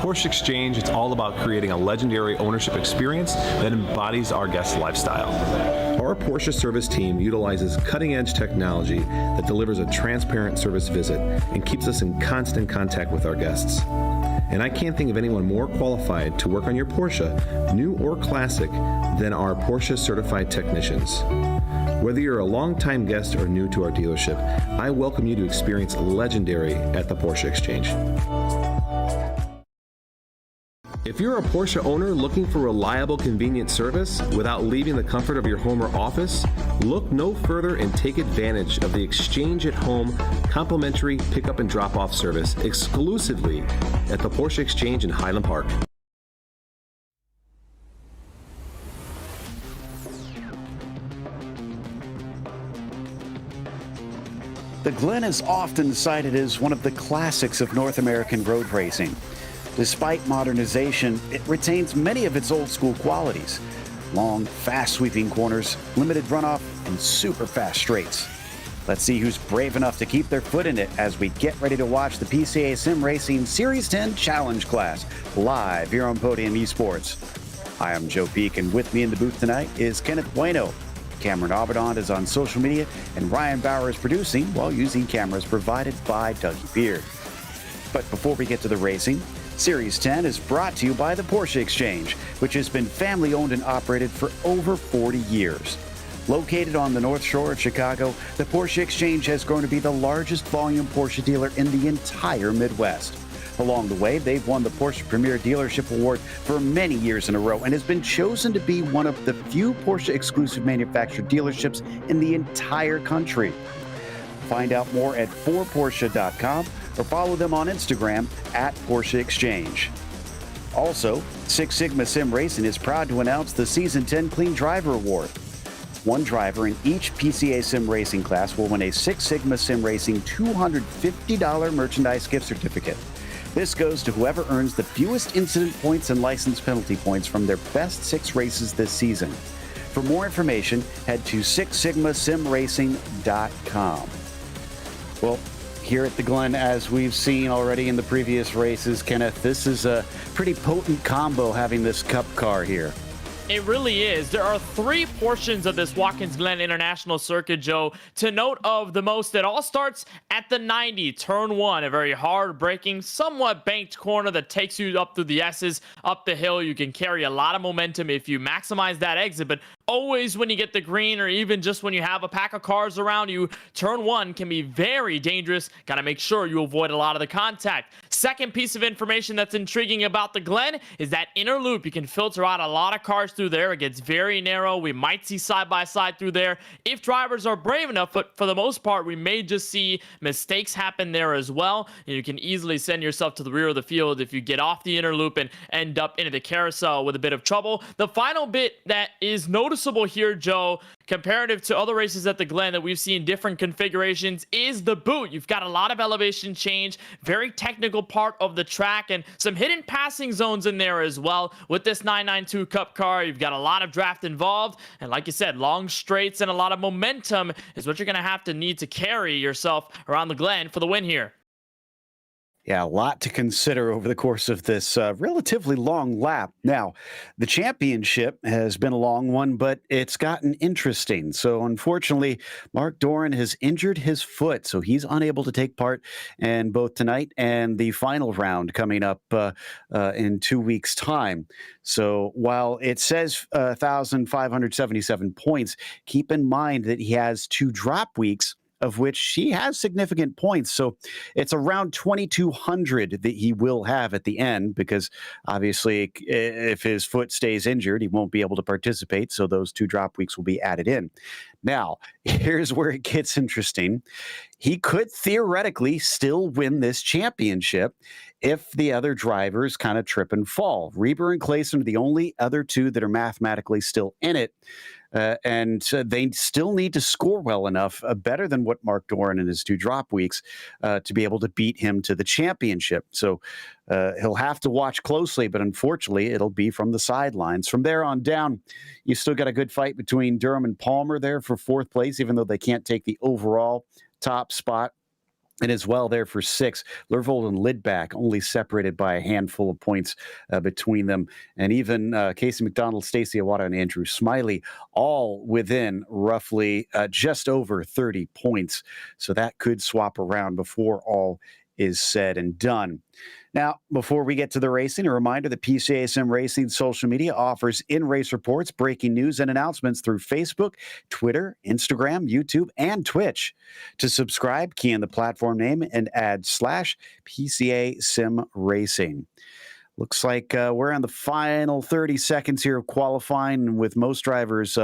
Porsche Exchange, it's all about creating a legendary ownership experience that embodies our guest lifestyle. Our Porsche service team utilizes cutting-edge technology that delivers a transparent service visit and keeps us in constant contact with our guests. And I can't think of anyone more qualified to work on your Porsche, new or classic, than our Porsche certified technicians. Whether you're a longtime guest or new to our dealership, I welcome you to experience legendary at the Porsche Exchange. If you're a Porsche owner looking for reliable, convenient service without leaving the comfort of your home or office, look no further and take advantage of the Exchange at Home complimentary pickup and drop-off service exclusively at the Porsche Exchange in Highland Park. The Glen is often cited as one of the classics of North American road racing. Despite modernization, it retains many of its old-school qualities. Long, fast-sweeping corners, limited runoff, and super fast straights. Let's see who's brave enough to keep their foot in it as we get ready to watch the PCA Sim Racing Series 10 Challenge Class live here on Podium Esports. Hi, I'm Joe Peak, and with me in the booth tonight is Kenneth Bueno. Cameron Abaddon is on social media, and Ryan Bauer is producing while using cameras provided by Dougie Beard. But before we get to the racing, Series 10 is brought to you by the Porsche Exchange, which has been family-owned and operated for over 40 years. Located on the North Shore of Chicago, the Porsche Exchange has grown to be the largest volume Porsche dealer in the entire Midwest. Along the way, they've won the Porsche Premier Dealership Award for many years in a row and has been chosen to be one of the few Porsche exclusive manufactured dealerships in the entire country. Find out more at 4Porsche.com or follow them on Instagram at Porsche Exchange. Also, Six Sigma Sim Racing is proud to announce the Season 10 Clean Driver Award. One driver in each PCA Sim Racing class will win a Six Sigma Sim Racing $250 merchandise gift certificate. This goes to whoever earns the fewest incident points and license penalty points from their best 6 races this season. For more information, head to sixsigmasimracing.com. Well, here at the Glen, as we've seen already in the previous races, Kenneth, this is a pretty potent combo having this Cup car here. It really is. There are 3 portions of this Watkins Glen International Circuit, Joe. To note of the most, it all starts at the 90, turn 1, a very hard braking, somewhat banked corner that takes you up through the S's, up the hill. You can carry a lot of momentum if you maximize that exit, but always when you get the green or even just when you have a pack of cars around you, turn 1 can be very dangerous. Got to make sure you avoid a lot of the contact. Second piece of information that's intriguing about the Glen is that inner loop. You can filter out a lot of cars through there. It gets very narrow. We might see side-by-side through there if drivers are brave enough, but for the most part, we may just see mistakes happen there as well. You can easily send yourself to the rear of the field if you get off the inner loop and end up into the carousel with a bit of trouble. The final bit that is noticeable here, Joe, comparative to other races at the Glen that we've seen different configurations, is the boot. You've got a lot of elevation change, very technical part of the track, and some hidden passing zones in there as well. With this 992 Cup car, you've got a lot of draft involved, and like you said, long straights and a lot of momentum is what you're going to need to carry yourself around the Glen for the win here. Yeah, a lot to consider over the course of this relatively long lap. Now, the championship has been a long one, but it's gotten interesting. So, unfortunately, Mark Doran has injured his foot, so he's unable to take part in both tonight and the final round coming up in 2 weeks' time. So, while it says 1,577 points, keep in mind that he has 2 drop weeks, of which he has significant points. So it's around 2,200 that he will have at the end, because obviously if his foot stays injured, he won't be able to participate. So those 2 drop weeks will be added in. Now, here's where it gets interesting. He could theoretically still win this championship if the other drivers kind of trip and fall. Reber and Clayson are the only other 2 that are mathematically still in it. And they still need to score well enough, better than what Mark Doran in his 2 drop weeks, to be able to beat him to the championship. So he'll have to watch closely, but unfortunately, it'll be from the sidelines. From there on down, you still got a good fight between Durham and Palmer there for 4th place, even though they can't take the overall top spot. And as well there for 6, Lervold and Lidback only separated by a handful of points between them. And even Casey McDonald, Stacey Iwata, and Andrew Smiley all within roughly just over 30 points. So that could swap around before all is said and done. Now, before we get to the racing, a reminder that PCA Sim Racing social media offers in-race reports, breaking news, and announcements through Facebook, Twitter, Instagram, YouTube, and Twitch. To subscribe, key in the platform name and add /PCA Sim Racing. Looks like we're on the final 30 seconds here of qualifying, with most drivers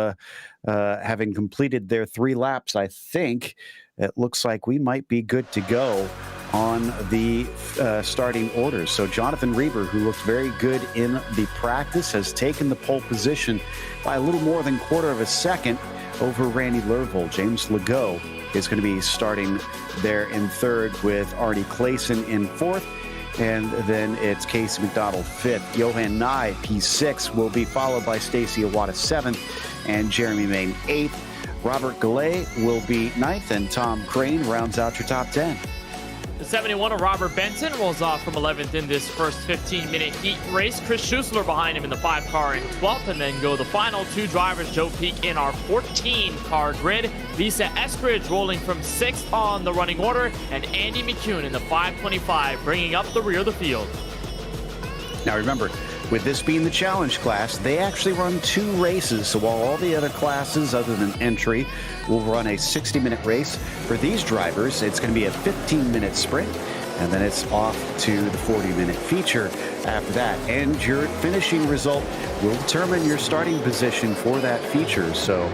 having completed their 3 laps. I think it looks like we might be good to go on the starting orders. So Jonathan Reber, who looked very good in the practice, has taken the pole position by a little more than quarter of a second over Randy Lervold. James Legault is going to be starting there in 3rd, with Arnie Clayson in 4th. And then it's Casey McDonald 5th. Johan Nye, P6, will be followed by Stacey Iwata 7th and Jeremy Main 8th. Robert Goulet will be 9th, and Tom Crane rounds out your top 10. The 71 of Robert Benson rolls off from 11th in this first 15-minute heat race. Chris Schuessler behind him in the 5 car in 12th, and then go the final 2 drivers, Joe Peak in our 14-car grid. Lisa Eskridge rolling from 6th on the running order, and Andy McCune in the 525, bringing up the rear of the field. Now remember, with this being the challenge class, they actually run 2 races. So while all the other classes other than entry will run a 60-minute race, for these drivers, it's going to be a 15-minute sprint, and then it's off to the 40-minute feature after that. And your finishing result will determine your starting position for that feature. So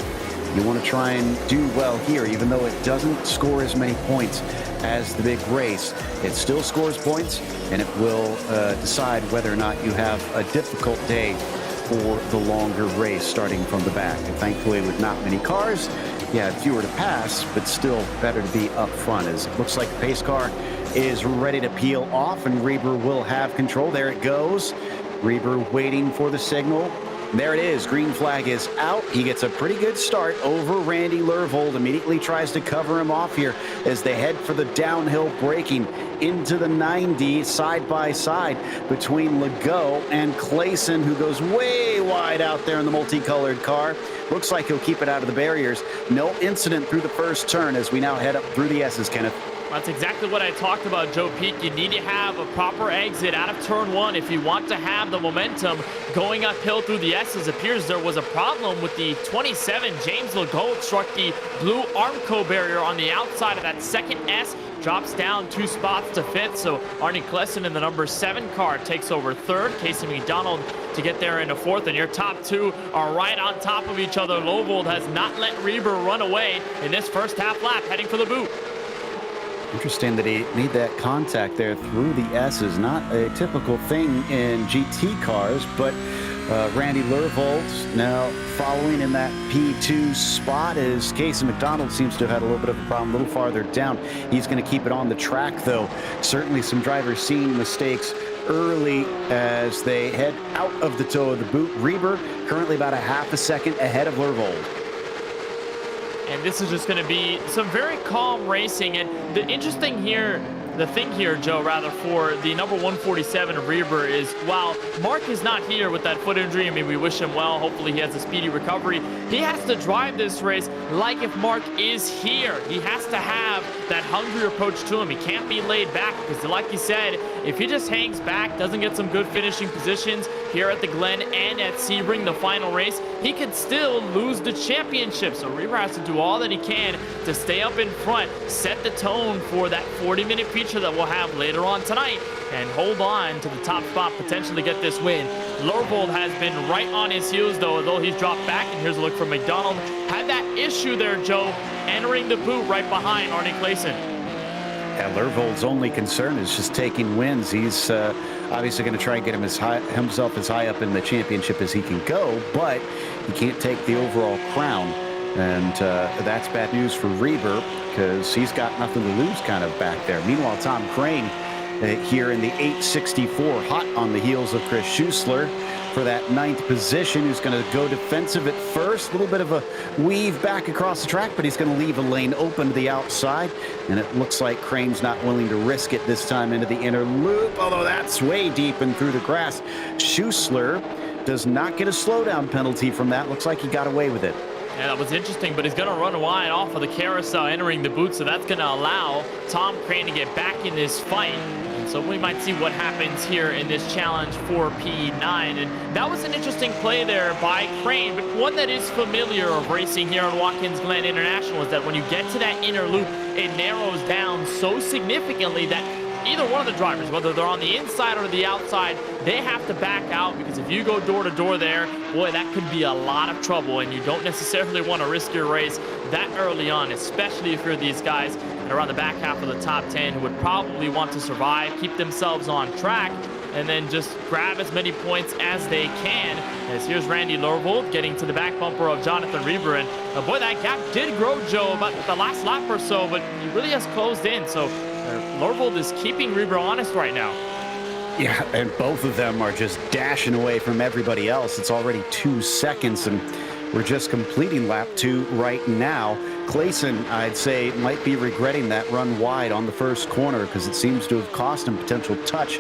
you want to try and do well here, even though it doesn't score as many points as the big race. It still scores points, and it will decide whether or not you have a difficult day for the longer race starting from the back. And thankfully, with not many cars, you have fewer to pass, but still better to be up front, as it looks like the pace car is ready to peel off, and Reber will have control. There it goes. Reber waiting for the signal. There it is. Green flag is out. He gets a pretty good start over Randy Lervold. Immediately tries to cover him off here as they head for the downhill braking into the 90 side by side between Legault and Clayson, who goes way wide out there in the multicolored car. Looks like he'll keep it out of the barriers. No incident through the first turn as we now head up through the S's, Kenneth. That's exactly what I talked about, Joe Peak. You need to have a proper exit out of turn 1 if you want to have the momentum going uphill through the S's. It appears there was a problem with the 27. James Legault struck the blue Armco barrier on the outside of that second S, drops down 2 spots to 5th. So Arnie Klesson in the number 7 car takes over 3rd. Casey McDonald to get there into 4th, and your top 2 are right on top of each other. Lervold has not let Reber run away in this first half lap, heading for the boot. Interesting that he made that contact there through the S's. Not a typical thing in GT cars, but Randy Lervold now following in that P2 spot, as Casey McDonald seems to have had a little bit of a problem a little farther down. He's going to keep it on the track, though. Certainly some drivers seeing mistakes early as they head out of the toe of the boot. Reber currently about a half a second ahead of Lervold. And this is just going to be some very calm racing. And the thing here, Joe, rather, for the number 147 of Reber is, while Mark is not here with that foot injury, I mean, we wish him well. Hopefully he has a speedy recovery. He has to drive this race like if Mark is here. He has to have that hungry approach to him. He can't be laid back because, like you said, if he just hangs back, doesn't get some good finishing positions here at the Glen and at Sebring, the final race, he could still lose the championship. So Reber has to do all that he can to stay up in front, set the tone for that 40-minute feature that we'll have later on tonight, and hold on to the top spot, potentially get this win. Lervold has been right on his heels, though he's dropped back, and here's a look from McDonald. Had that issue there, Joe, entering the boot right behind Arnie Clayson. Yeah, Lervold's only concern is just taking wins. He's obviously going to try and get himself as high up in the championship as he can go, but he can't take the overall crown. And that's bad news for Reber, because he's got nothing to lose kind of back there. Meanwhile, Tom Crane here in the 864, hot on the heels of Chris Schuessler for that 9th position, who's going to go defensive at first. A little bit of a weave back across the track, but he's going to leave a lane open to the outside. And it looks like Crane's not willing to risk it this time into the inner loop, although that's way deep and through the grass. Schuessler does not get a slowdown penalty from that. Looks like he got away with it. Yeah, that was interesting, but he's going to run wide off of the carousel entering the boot, so that's going to allow Tom Crane to get back in this fight. And so we might see what happens here in this challenge for P9. And that was an interesting play there by Crane, but one that is familiar of racing here on Watkins Glen International is that when you get to that inner loop, it narrows down so significantly that either one of the drivers, whether they're on the inside or the outside, they have to back out, because if you go door to door there, boy, that could be a lot of trouble, and you don't necessarily want to risk your race that early on, especially if you're these guys that are on the back half of the top 10 who would probably want to survive, keep themselves on track, and then just grab as many points as they can. As here's Randy Lorvold getting to the back bumper of Jonathan Reber, and boy, that gap did grow, Joe, about the last lap or so, but he really has closed in, so Lorvold is keeping Reber honest right now. Yeah, and both of them are just dashing away from everybody else. It's already 2 seconds, and we're just completing lap 2 right now. Clayson, I'd say, might be regretting that run wide on the first corner, because it seems to have cost him potential touch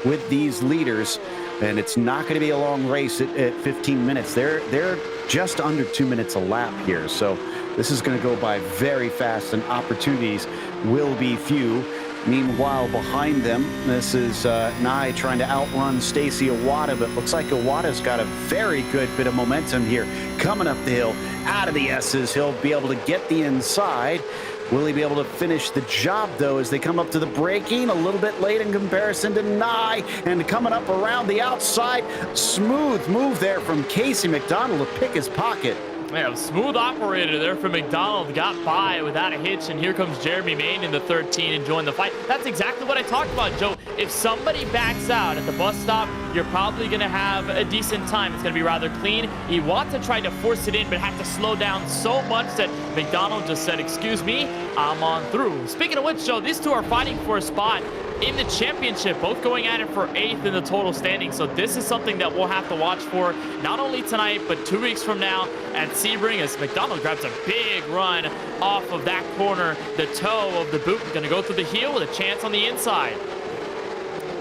with these leaders, and it's not going to be a long race at 15 minutes. They're just under 2 minutes a lap here, so this is going to go by very fast, and opportunities will be few. Meanwhile, behind them, this is Nye trying to outrun Stacy Iwata, but looks like Iwata's got a very good bit of momentum here. Coming up the hill, out of the S's, he'll be able to get the inside. Will he be able to finish the job, though, as they come up to the braking? A little bit late in comparison to Nye, and coming up around the outside. Smooth move there from Casey McDonald to pick his pocket. Yeah, smooth operator there for McDonald, got by without a hitch, and here comes Jeremy Main in the 13 and join the fight. That's exactly what I talked about, Joe. If somebody backs out at the bus stop, you're probably going to have a decent time. It's going to be rather clean. Iwata tried to force it in, but had to slow down so much that McDonald just said, "Excuse me, I'm on through." Speaking of which, Joe, these two are fighting for a spot in the championship, both going at it for 8th in the total standing. So this is something that we'll have to watch for, not only tonight, but 2 weeks from now at Sebring, as McDonald grabs a big run off of that corner. The toe of the boot going to go through the heel with a chance on the inside.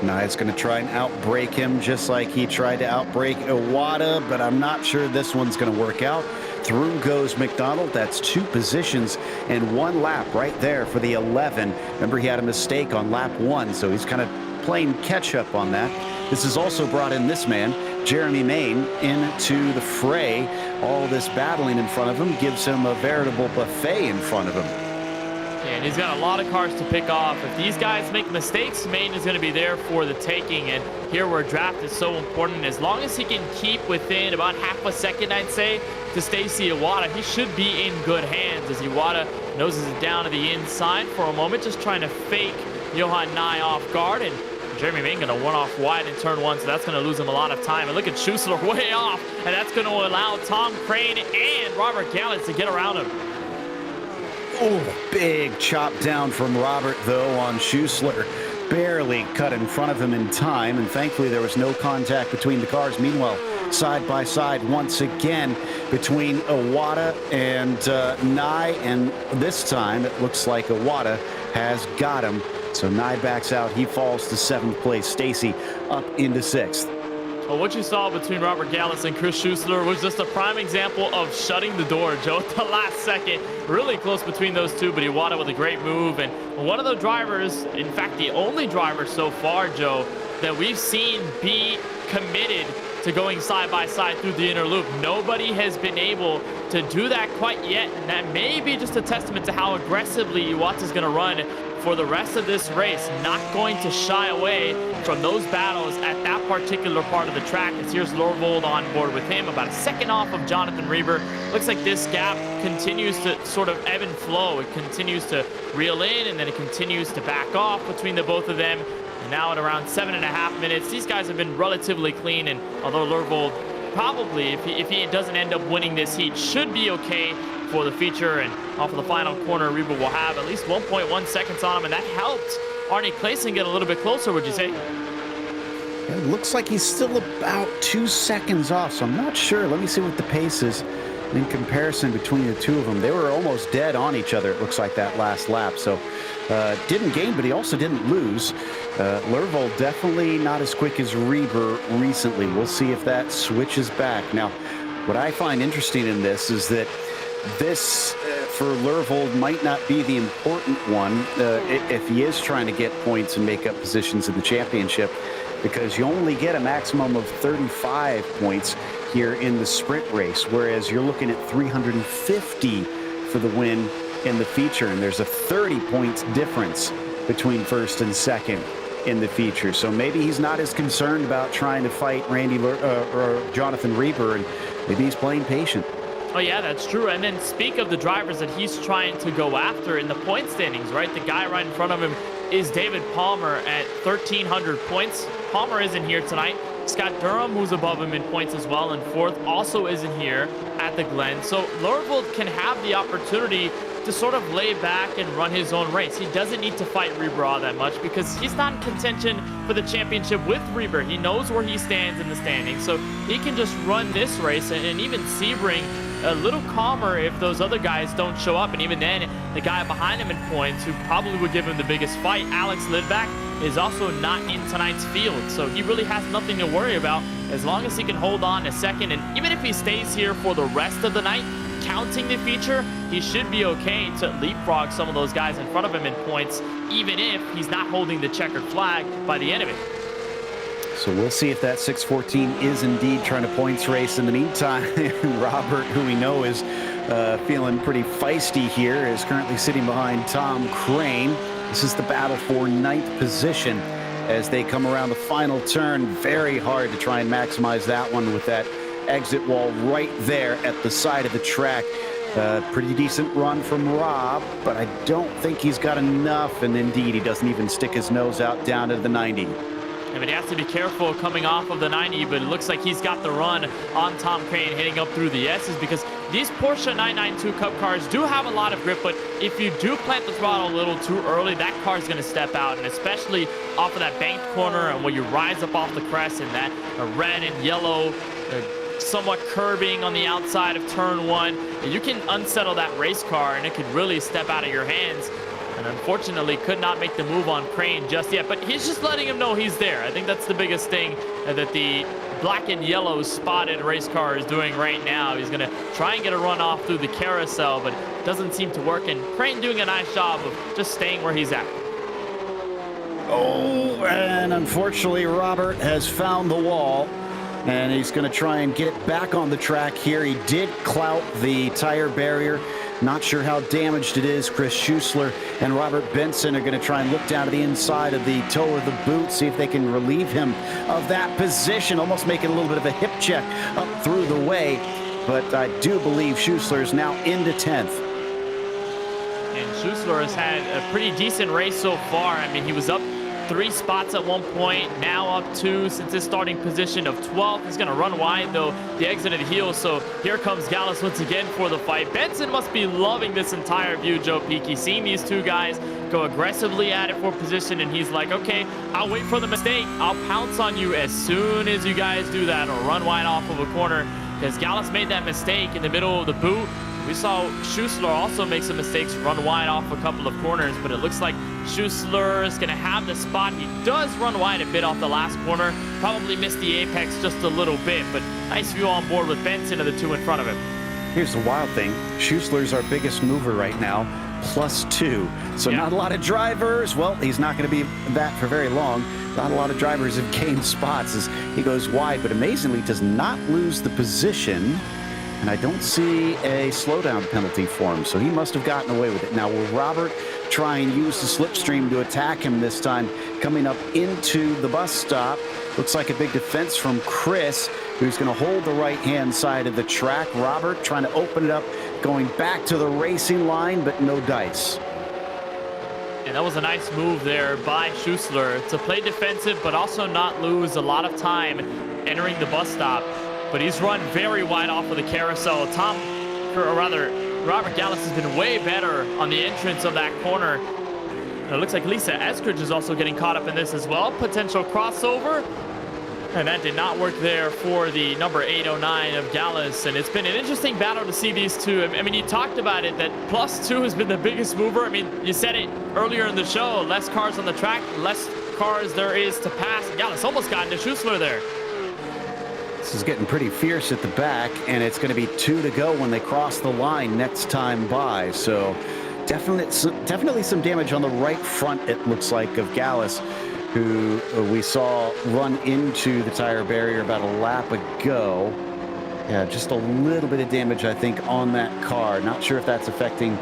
Nye's going to try and outbrake him just like he tried to outbrake Iwata, but I'm not sure this one's going to work out. Through goes McDonald. That's 2 positions and 1 lap right there for the 11. Remember, he had a mistake on lap 1, so he's kind of playing catch up on that. This has also brought in this man, Jeremy Main, into the fray. All this battling in front of him gives him a veritable buffet in front of him. And he's got a lot of cars to pick off. If these guys make mistakes, Main is going to be there for the taking. And here where draft is so important, as long as he can keep within about half a second, I'd say, to Stacy Iwata, he should be in good hands, as Iwata noses it down to the inside for a moment, just trying to fake Johan Nye off guard. And Jeremy Main going to run off wide in turn 1, so that's going to lose him a lot of time. And look at Schuessler way off, and that's going to allow Tom Crane and Robert Gallants to get around him. Oh, big chop down from Robert, though, on Schuessler. Barely cut in front of him in time, and thankfully there was no contact between the cars. Meanwhile, side by side once again between Iwata and Nye, and this time it looks like Iwata has got him. So Nye backs out. He falls to 7th place. Stacy up into 6th. Well, what you saw between Robert Gallants and Chris Schuessler was just a prime example of shutting the door, Joe, at the last second. Really close between those two, but Iwata with a great move. And one of the drivers, in fact, the only driver so far, Joe, that we've seen be committed to going side by side through the inner loop. Nobody has been able to do that quite yet, and that may be just a testament to how aggressively Iwata's going to run for the rest of this race. Not going to shy away from those battles at that particular part of the track. As here's Lorvold on board with him, about a second off of Jonathan Reber. Looks like this gap continues to sort of ebb and flow. It continues to reel in, and then it continues to back off between the both of them. And now at around 7.5 minutes, these guys have been relatively clean, and although Lorvold probably, if he doesn't end up winning this heat, should be okay for the feature. And off of the final corner, Reber will have at least 1.1 seconds on him, and that helped Arnie Clayson get a little bit closer, would you say? It looks like he's still about 2 seconds off, so I'm not sure. Let me see what the pace is in comparison between the two of them. They were almost dead on each other, it looks like, that last lap. So didn't gain, but he also didn't lose. Lervold definitely not as quick as Reber recently. We'll see if that switches back. Now, what I find interesting in this is that this, for Lervold, might not be the important one if he is trying to get points and make up positions in the championship, because you only get a maximum of 35 points here in the sprint race, whereas you're looking at 350 for the win in the feature, and there's a 30 points difference between first and second in the feature. So maybe he's not as concerned about trying to fight or Jonathan Reber, and maybe he's playing patient. Oh, yeah, that's true. And then speak of the drivers that he's trying to go after in the point standings, right? The guy right in front of him is David Palmer at 1,300 points. Palmer isn't here tonight. Scott Durham, who's above him in points as well, and fourth, also isn't here at the Glen. So Lervold can have the opportunity to sort of lay back and run his own race. He doesn't need to fight Reber all that much because he's not in contention for the championship with Reber. He knows where he stands in the standings, so he can just run this race. And even Sebring a little calmer if those other guys don't show up. And even then, the guy behind him in points who probably would give him the biggest fight, Alex Lidback, is also not in tonight's field. So he really has nothing to worry about as long as he can hold on a second. And even if he stays here for the rest of the night, counting the feature, he should be okay to leapfrog some of those guys in front of him in points, even if he's not holding the checkered flag by the end of it. So we'll see if that 614 is indeed trying to points race. In the meantime, Robert, who we know is feeling pretty feisty here, is currently sitting behind Tom Crane. This is the battle for 9th position as they come around the final turn. Very hard to try and maximize that one with that exit wall right there at the side of the track. Pretty decent run from Rob, but I don't think he's got enough. And indeed, he doesn't even stick his nose out down to the 90. I mean, he has to be careful coming off of the 90, but it looks like he's got the run on Tom Crane hitting up through the S's, because these Porsche 992 Cup cars do have a lot of grip, but if you do plant the throttle a little too early, that car is going to step out, and especially off of that banked corner and where you rise up off the crest and that red and yellow somewhat curbing on the outside of turn 1, you can unsettle that race car and it could really step out of your hands. And unfortunately could not make the move on Crane just yet, but he's just letting him know he's there. I think that's the biggest thing that the black and yellow spotted race car is doing right now. He's going to try and get a run off through the carousel, but it doesn't seem to work, and Crane doing a nice job of just staying where he's at. Oh, and unfortunately Robert has found the wall, and he's going to try and get it back on the track here. He did clout the tire barrier. Not sure how damaged it is. Chris Schuessler and Robert Benson are going to try and look down to the inside of the toe of the boot, see if they can relieve him of that position, almost making a little bit of a hip check up through the way. But I do believe Schuessler is now into 10th. And Schuessler has had a pretty decent race so far. I mean, he was up 3 spots at one point, now up 2 since his starting position of 12th. He's going to run wide, though, the exit of the heel. So here comes Gallus once again for the fight. Benson must be loving this entire view, Joe Peaky, seeing these two guys go aggressively at it for position, and he's like, okay, I'll wait for the mistake. I'll pounce on you as soon as you guys do that, or run wide off of a corner, because Gallus made that mistake in the middle of the boot. We saw Schuessler also make some mistakes, run wide off a couple of corners, but it looks like Schuessler is going to have the spot. He does run wide a bit off the last corner, probably missed the apex just a little bit, but nice view on board with Benson of the 2 in front of him. Here's the wild thing. Schuessler's our biggest mover right now, +2. So not a lot of drivers. Well, he's not going to be that for very long. Not a lot of drivers have gained spots as he goes wide, but amazingly does not lose the position. And I don't see a slowdown penalty for him, so he must have gotten away with it. Now, will Robert try and use the slipstream to attack him this time, coming up into the bus stop? Looks like a big defense from Chris, who's going to hold the right-hand side of the track. Robert trying to open it up, going back to the racing line, but no dice. And that was a nice move there by Schuessler to play defensive, but also not lose a lot of time entering the bus stop. But he's run very wide off of the carousel. Robert Gallus has been way better on the entrance of that corner. And it looks like Lisa Eskridge is also getting caught up in this as well. Potential crossover. And that did not work there for the number 809 of Gallus. And it's been an interesting battle to see these two. I mean, you talked about it, that +2 has been the biggest mover. I mean, you said it earlier in the show. Less cars on the track, less cars there is to pass. Gallus almost got into Schussler there. This is getting pretty fierce at the back, and it's going to be 2 to go when they cross the line next time by. So definitely some damage on the right front, it looks like, of Gallus, who we saw run into the tire barrier about a lap ago. Yeah, just a little bit of damage, I think, on that car. Not sure if that's affecting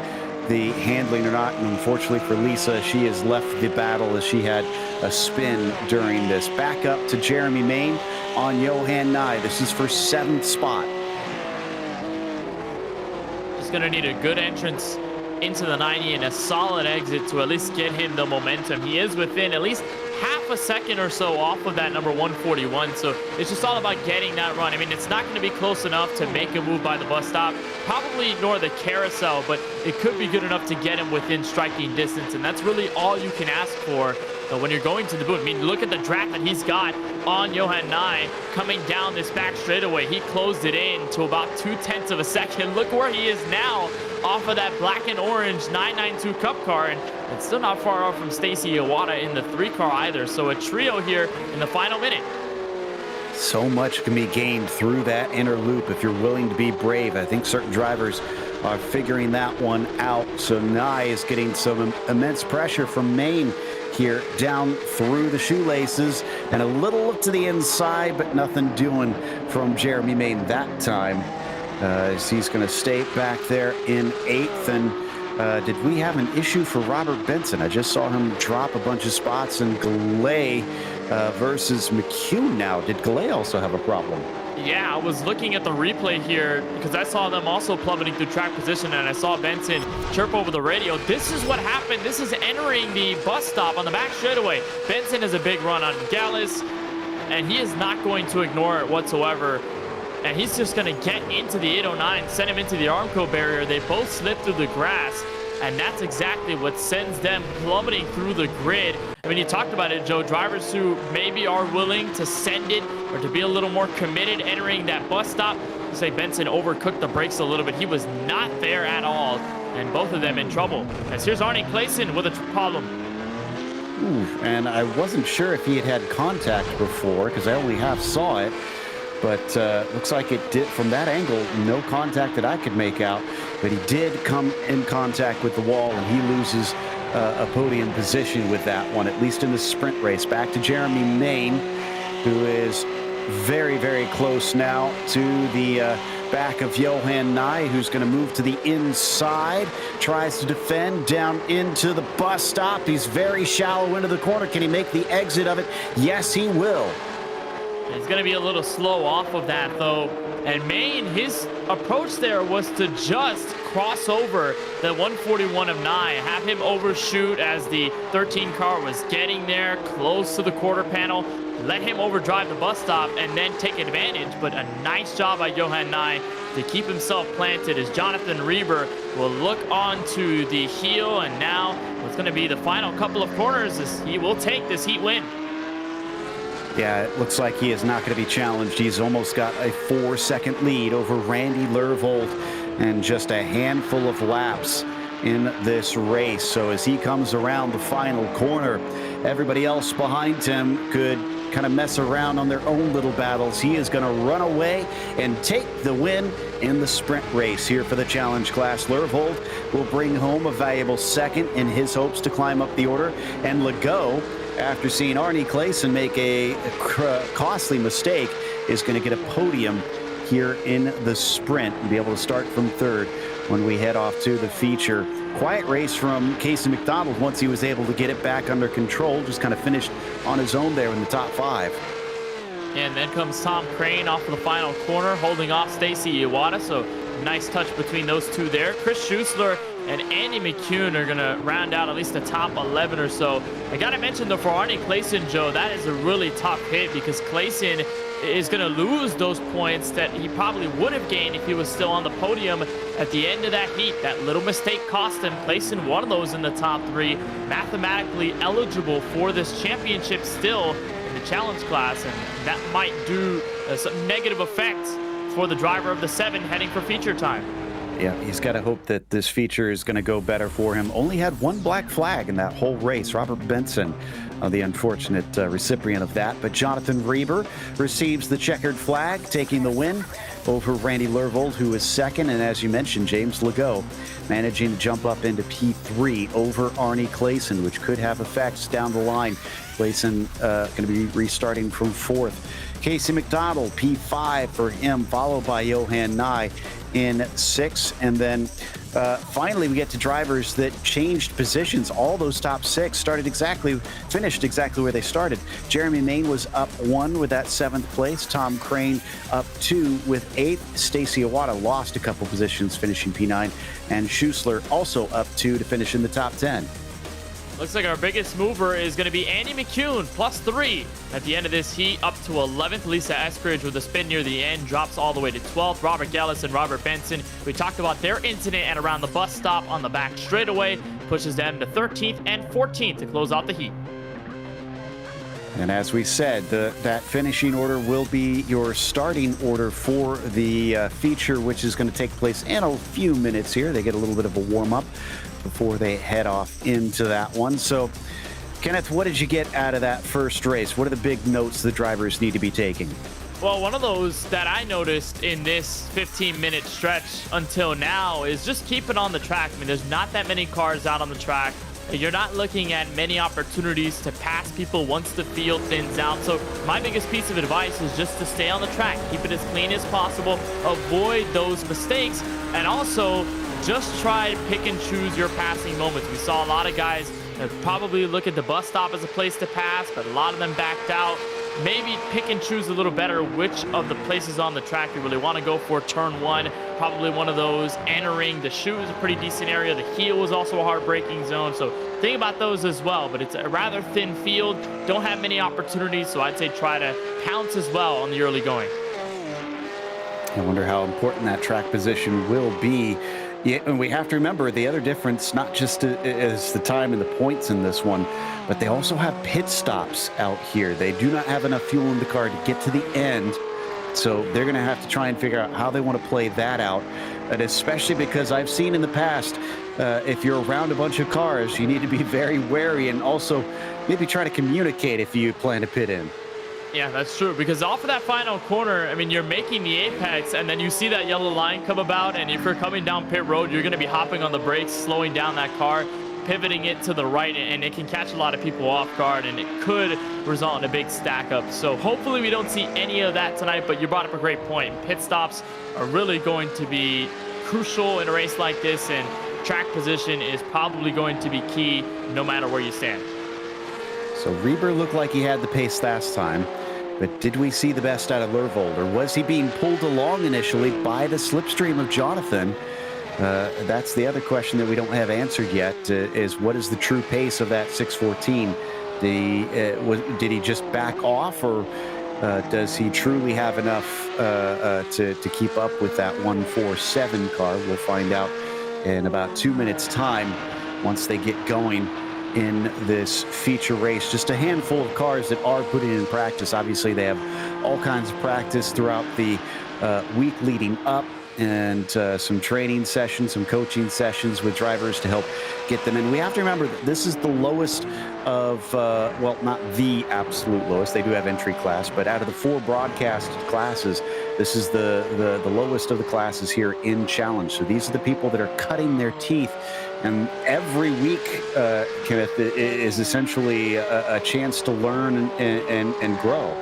the handling or not. And unfortunately for Lisa, she has left the battle as she had a spin during this. Back up to Jeremy Main on Johan Nye. This is for 7th spot. He's going to need a good entrance into the 90 and a solid exit to at least get him the momentum. He is within at least half a second or so off of that number 141, so it's just all about getting that run. I mean, it's not going to be close enough to make a move by the bus stop, probably nor the carousel, but it could be good enough to get him within striking distance, and that's really all you can ask for when you're going to the boot. I mean, look at the draft that he's got on Johan Nye coming down this back straightaway. He closed it in to about 0.2 of a second. Look where he is now off of that black and orange 992 Cup car, and it's still not far off from Stacy Iwata in the 3 car either. So a trio here in the final minute. So much can be gained through that inner loop if you're willing to be brave. I think certain drivers are figuring that one out. So Nye is getting some immense pressure from Main here down through the shoelaces, and a little look to the inside, but nothing doing from Jeremy Main that time. He's going to stay back there in 8th. And did we have an issue for Robert Benson? I just saw him drop a bunch of spots in Galay versus McCune now. Did Galay also have a problem? Yeah, I was looking at the replay here because I saw them also plummeting through track position, and I saw Benson chirp over the radio. This is what happened. This is entering the bus stop on the back straightaway. Benson has a big run on Gallus, and he is not going to ignore it whatsoever. And he's just going to get into the 809, send him into the Armco barrier. They both slip through the grass, and that's exactly what sends them plummeting through the grid. I mean, you talked about it, Joe. Drivers who maybe are willing to send it or to be a little more committed entering that bus stop. You say Benson overcooked the brakes a little bit. He was not there at all, and both of them in trouble. As here's Arnie Clayson with a problem. Ooh, and I wasn't sure if he had contact before because I only half saw it. But looks like it did, from that angle, no contact that I could make out. But he did come in contact with the wall, and he loses a podium position with that one, at least in the sprint race. Back to Jeremy Main, who is very, very close now to the back of Johan Nye, who's going to move to the inside, tries to defend down into the bus stop. He's very shallow into the corner. Can he make the exit of it? Yes, he will. He's going to be a little slow off of that, though. And Main, his approach there was to just cross over the 141 of Nye, have him overshoot as the 13 car was getting there close to the quarter panel, let him overdrive the bus stop, and then take advantage. But a nice job by Johan Nye to keep himself planted as Jonathan Reber will look onto the heel. And now what's going to be the final couple of corners is he will take this heat win. Yeah, it looks like he is not going to be challenged. He's almost got a 4-second lead over Randy Lervold and just a handful of laps in this race. So as he comes around the final corner, everybody else behind him could kind of mess around on their own little battles. He is going to run away and take the win in the sprint race here for the challenge class. Lervold will bring home a valuable second in his hopes to climb up the order. And Legault, after seeing Arnie Clayson make a costly mistake, is going to get a podium here in the sprint and be able to start from 3rd when we head off to the feature. Quiet race from Casey McDonald once he was able to get it back under control. Just kind of finished on his own there in the top 5. And then comes Tom Crane off of the final corner, holding off Stacy Iwata. So nice touch between those two there. Chris Schuessler and Andy McCune are going to round out at least the top 11 or so. I got to mention, though, for Arnie Clayson, Joe, that is a really tough hit because Clayson is going to lose those points that he probably would have gained if he was still on the podium at the end of that heat. That little mistake cost him. Clayson, one of those in the top 3, mathematically eligible for this championship still in the challenge class, and that might do some negative effects for the driver of the 7 heading for feature time. Yeah, he's got to hope that this feature is going to go better for him. Only had one black flag in that whole race. Robert Benson, the unfortunate recipient of that. But Jonathan Reber receives the checkered flag, taking the win over Randy Lervold, who is second. And as you mentioned, James Legault managing to jump up into P3 over Arnie Clayson, which could have effects down the line. Clayson going to be restarting from 4th. Casey McDonald, P5 for him, followed by Johan Nye in 6th. And then finally we get to drivers that changed positions. All those top 6 finished exactly where they started. Jeremy Main was up 1 with that 7th place. Tom Crane up 2 with 8th. Stacy Iwata lost a couple positions, finishing P9. And Schuessler also up 2 to finish in the top 10. Looks like our biggest mover is going to be Andy McCune, +3 at the end of this heat, up to 11th. Lisa Eskridge with a spin near the end drops all the way to 12th. Robert Gillis and Robert Benson, we talked about their incident at around the bus stop on the back straightaway, pushes them to 13th and 14th to close out the heat. And as we said, that finishing order will be your starting order for the feature, which is going to take place in a few minutes here. They get a little bit of a warm-up before they head off into that one. So, Kenneth, what did you get out of that first race? What are the big notes the drivers need to be taking? Well, one of those that I noticed in this 15-minute stretch until now is just keeping on the track. I mean, there's not that many cars out on the track. You're not looking at many opportunities to pass people once the field thins out. So my biggest piece of advice is just to stay on the track. Keep it as clean as possible. Avoid those mistakes. And also, just try to pick and choose your passing moments. We saw a lot of guys probably look at the bus stop as a place to pass, but a lot of them backed out. Maybe pick and choose a little better which of the places on the track you really want to go for. Turn 1, probably one of those. Entering the chute is a pretty decent area. The heel was also a hard braking zone, so think about those as well. But it's a rather thin field. Don't have many opportunities, so I'd say try to pounce as well on the early going. I wonder how important that track position will be. Yeah, and we have to remember the other difference, not just is the time and the points in this one, but they also have pit stops out here. They do not have enough fuel in the car to get to the end, so they're going to have to try and figure out how they want to play that out. And especially because I've seen in the past, if you're around a bunch of cars, you need to be very wary and also maybe try to communicate if you plan to pit in. Yeah, that's true, because off of that final corner, I mean, you're making the apex, and then you see that yellow line come about, and if you're coming down pit road, you're going to be hopping on the brakes, slowing down that car, pivoting it to the right, and it can catch a lot of people off guard, and it could result in a big stack up. So hopefully we don't see any of that tonight, but you brought up a great point. Pit stops are really going to be crucial in a race like this, and track position is probably going to be key no matter where you stand. So Reber looked like he had the pace last time, but did we see the best out of Lervold, or was he being pulled along initially by the slipstream of Jonathan? That's the other question that we don't have answered yet, is what is the true pace of that 614? Did he just back off, or does he truly have enough to keep up with that 147 car? We'll find out in about 2 minutes' time once they get going in this feature race. Just a handful of cars that are putting in practice. Obviously, they have all kinds of practice throughout the week leading up, and some training sessions, some coaching sessions with drivers to help get them in. We have to remember that this is the lowest of, well, not the absolute lowest. They do have entry class, but out of the 4 broadcast classes, this is the lowest of the classes here in Challenge. So these are the people that are cutting their teeth. And every week, Kenneth, is essentially a chance to learn and grow.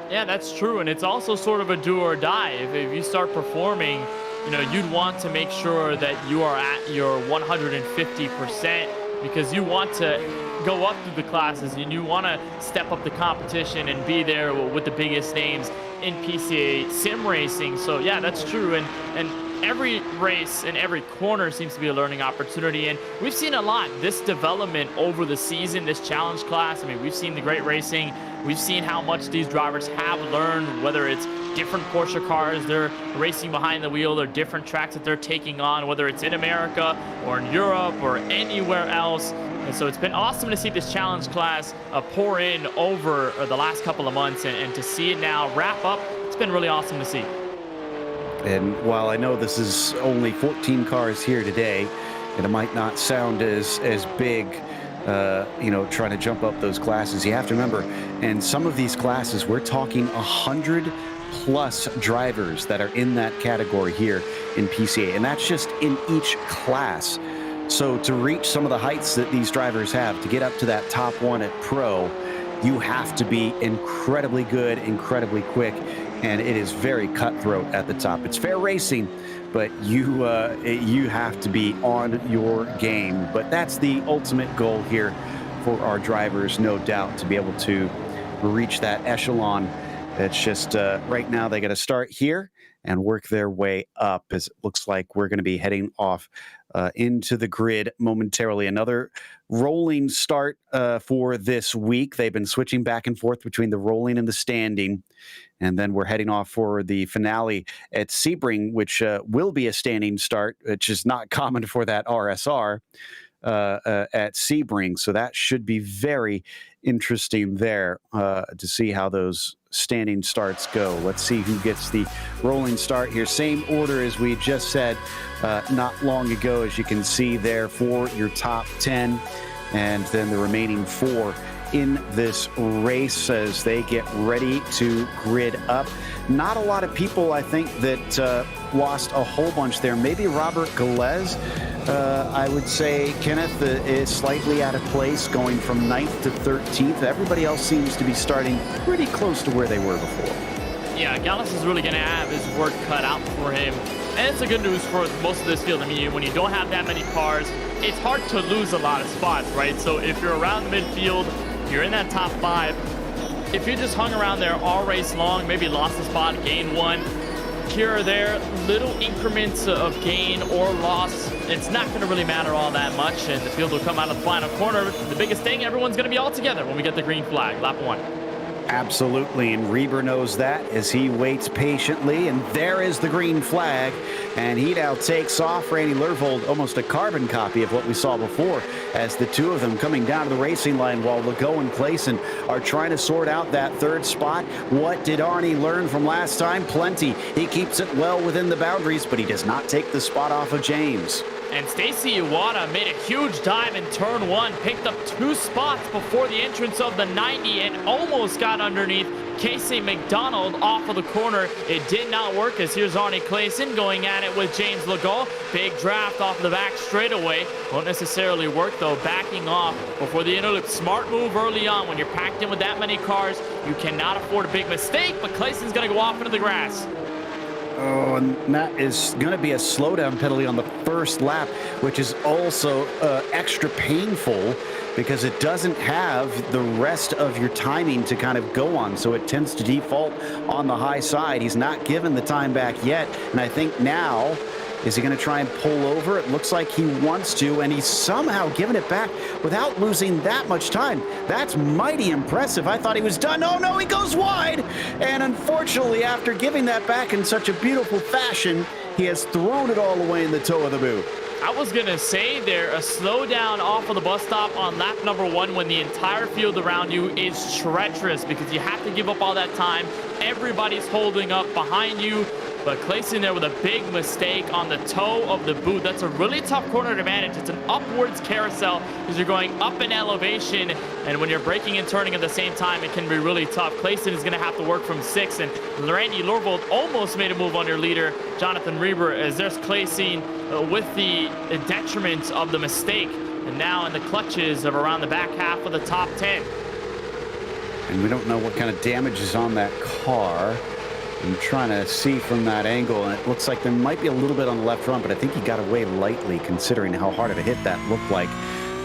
Yeah, that's true. And it's also sort of a do or die. If you start performing, you know, you'd want to make sure that you are at your 150%. because you want to go up through the classes and you want to step up the competition and be there with the biggest names in PCA sim racing. So yeah, that's true. And every race and every corner seems to be a learning opportunity, and we've seen a lot this development over the season, this challenge class. I mean, we've seen the great racing, we've seen how much these drivers have learned, whether it's different Porsche cars they're racing behind the wheel or different tracks that they're taking on, whether it's in America or in Europe or anywhere else. And so it's been awesome to see this challenge class pour in over the last couple of months, and to see it now wrap up, it's been really awesome to see. And while I know this is only 14 cars here today, and it might not sound as big, trying to jump up those classes, you have to remember, in some of these classes, we're talking 100+ drivers that are in that category here in PCA, and that's just in each class. So to reach some of the heights that these drivers have, to get up to that top one at Pro, you have to be incredibly good, incredibly quick, and it is very cutthroat at the top. It's fair racing, but you have to be on your game. But that's the ultimate goal here for our drivers, no doubt, to be able to reach that echelon. It's just right now they got to start here and work their way up, as it looks like we're going to be heading off into the grid momentarily. Another rolling start for this week. They've been switching back and forth between the rolling and the standing. And then we're heading off for the finale at Sebring, which will be a standing start, which is not common for that RSR at Sebring. So that should be very interesting there to see how those standing starts go. Let's see who gets the rolling start here. Same order as we just said not long ago, as you can see there, for your top 10, and then the remaining 4 in this race as they get ready to grid up. Not a lot of people, I think, that lost a whole bunch there. Maybe Robert Galez, I would say, Kenneth, is slightly out of place, going from 9th to 13th. Everybody else seems to be starting pretty close to where they were before. Yeah, Gallus is really going to have his work cut out for him. And it's a good news for most of this field. I mean, when you don't have that many cars, it's hard to lose a lot of spots, right? So if you're around the midfield, you're in that top 5. If you just hung around there all race long, maybe lost a spot, gained one, here or there, little increments of gain or loss, it's not going to really matter all that much, and the field will come out of the final corner. The biggest thing, everyone's going to be all together when we get the green flag, lap 1. Absolutely, and Reber knows that as he waits patiently, and there is the green flag, and he now takes off. Randy Lervold, almost a carbon copy of what we saw before, as the two of them coming down to the racing line while Legault and Clayson are trying to sort out that third spot. What did Arnie learn from last time? Plenty. He keeps it well within the boundaries, but he does not take the spot off of James. And Stacy Iwata made a huge dive in turn 1, picked up 2 spots before the entrance of the 90 and almost got underneath Casey McDonald off of the corner. It did not work, as here's Arnie Clayson going at it with James Legault. Big draft off the back straightaway. Won't necessarily work though, backing off before the interloop. Smart move early on. When you're packed in with that many cars, you cannot afford a big mistake, but Clayson's going to go off into the grass. Oh, and that is going to be a slowdown penalty on the first lap, which is also extra painful because it doesn't have the rest of your timing to kind of go on. So it tends to default on the high side. He's not given the time back yet. And I think now, is he going to try and pull over? It looks like he wants to, and he's somehow given it back without losing that much time. That's mighty impressive. I thought he was done. Oh, no, he goes wide. And unfortunately, after giving that back in such a beautiful fashion, he has thrown it all away in the toe of the boot. I was going to say there, a slowdown off of the bus stop on lap number 1 when the entire field around you is treacherous because you have to give up all that time. Everybody's holding up behind you. But Clayson there with a big mistake on the toe of the boot. That's a really tough corner to manage. It's an upwards carousel because you're going up in elevation. And when you're braking and turning at the same time, it can be really tough. Clayson is going to have to work from 6. And Randy Lervold almost made a move on your leader, Jonathan Reber, as there's Clayson with the detriment of the mistake. And now in the clutches of around the back half of the top 10. And we don't know what kind of damage is on that car. I'm trying to see from that angle, and it looks like there might be a little bit on the left front, but I think he got away lightly considering how hard of a hit that looked like.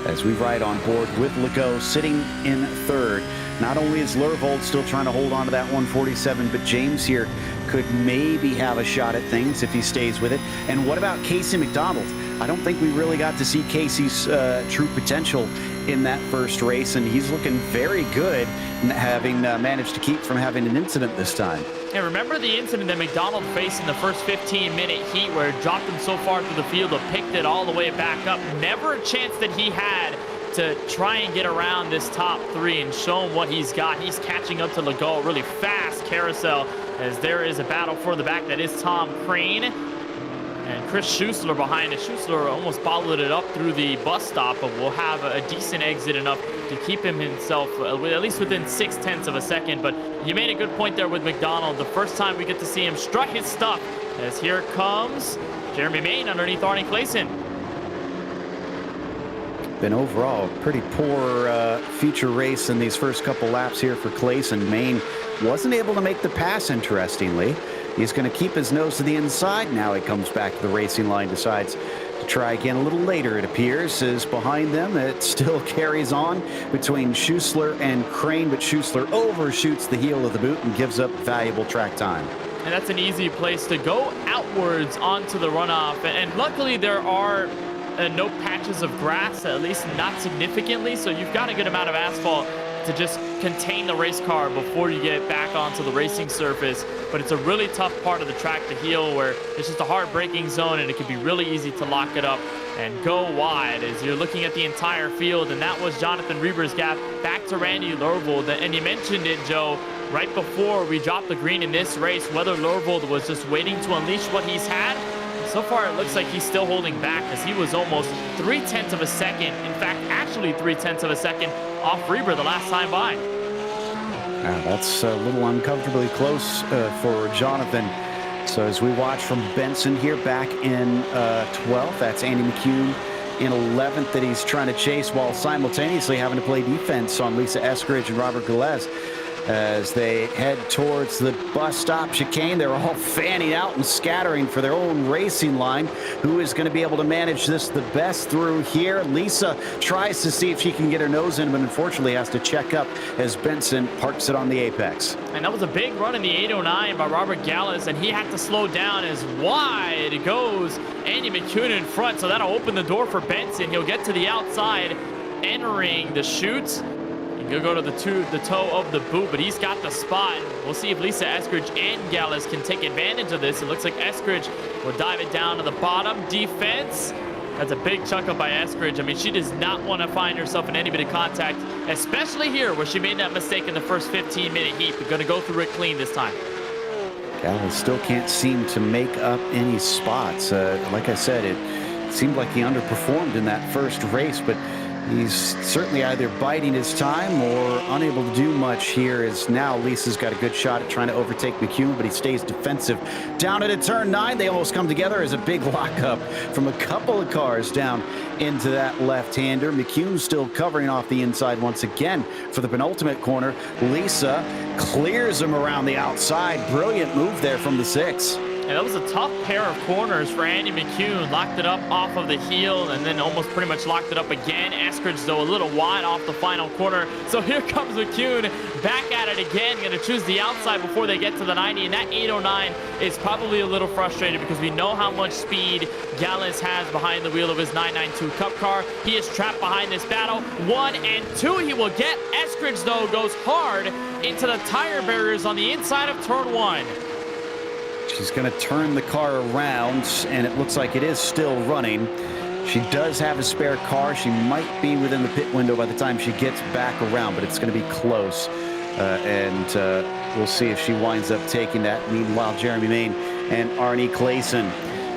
as we ride on board with Legault sitting in third. Not only is Lervold still trying to hold on to that 147, but James here could maybe have a shot at things if he stays with it. And what about Casey McDonald? I don't think we really got to see Casey's true potential in that first race, and he's looking very good, having managed to keep from having an incident this time. And remember the incident that McDonald faced in the first 15-minute heat where it dropped him so far through the field, but picked it all the way back up. Never a chance that he had to try and get around this top three and show him what he's got. He's catching up to Legault, really fast carousel, as there is a battle for the back. That is Tom Crane and Chris Schuessler behind it. Schuessler almost followed it up through the bus stop, but will have a decent exit enough to keep himself at least within 0.6 of a second. But you made a good point there with McDonald. The first time we get to see him strut his stuff, as here comes Jeremy Main underneath Arnie Clayson. Been overall a pretty poor feature race in these first couple laps here for Clayson. Main wasn't able to make the pass, interestingly. He's going to keep his nose to the inside. Now he comes back to the racing line, decides to try again a little later, it appears, is behind them. It still carries on between Schuessler and Crane, but Schuessler overshoots the heel of the boot and gives up valuable track time. And that's an easy place to go outwards onto the runoff. And luckily there are no patches of grass, at least not significantly, so you've got a good amount of asphalt to just contain the race car before you get back onto the racing surface. But it's a really tough part of the track to heel, where it's just a hard braking zone and it can be really easy to lock it up and go wide as you're looking at the entire field. And that was Jonathan Reber's gap back to Randy Lervold. And you mentioned it, Joe, right before we dropped the green in this race, whether Lervold was just waiting to unleash what he's had. So far, it looks like he's still holding back, as he was almost 0.3 of a second. In fact, actually 0.3 of a second off Reber the last time by. That's a little uncomfortably close for Jonathan. So as we watch from Benson here back in 12th, that's Andy McCune in 11th that he's trying to chase, while simultaneously having to play defense on Lisa Eskridge and Robert Gillespie. As they head towards the bus stop chicane, they're all fanning out and scattering for their own racing line. Who is going to be able to manage this the best through here? Lisa tries to see if she can get her nose in, but unfortunately has to check up as Benson parks it on the apex. And that was a big run in the 809 by Robert Gallus, and he had to slow down as wide goes Andy McCune in front. So that'll open the door for Benson. He'll get to the outside, entering the chute. He'll go to the toe of the boot, but he's got the spot. We'll see if Lisa Eskridge and Gallus can take advantage of this. It looks like Eskridge will dive it down to the bottom. Defense. That's a big chuck up by Eskridge. I mean, she does not want to find herself in any bit of contact, especially here where she made that mistake in the first 15-minute heat, but going to go through it clean this time. Gallus still can't seem to make up any spots. Like I said, it seemed like he underperformed in that first race, but he's certainly either biding his time or unable to do much here, as now Lisa's got a good shot at trying to overtake McCune, but he stays defensive. Down at turn 9, they almost come together as a big lockup from a couple of cars down into that left-hander. McCune still covering off the inside once again for the penultimate corner. Lisa clears him around the outside. Brilliant move there from the 6. And that was a tough pair of corners for Andy McCune. Locked it up off of the heel and then almost pretty much locked it up again. Eskridge, though, a little wide off the final corner. So here comes McCune back at it again. Going to choose the outside before they get to the 90. And that 809 is probably a little frustrated because we know how much speed Gallus has behind the wheel of his 992 Cup car. He is trapped behind this battle. 1 and 2 he will get. Eskridge, though, goes hard into the tire barriers on the inside of turn 1. She's going to turn the car around, and it looks like it is still running. She does have a spare car. She might be within the pit window by the time she gets back around, but it's going to be close. We'll see if she winds up taking that. Meanwhile, Jeremy Main and Arnie Clayson,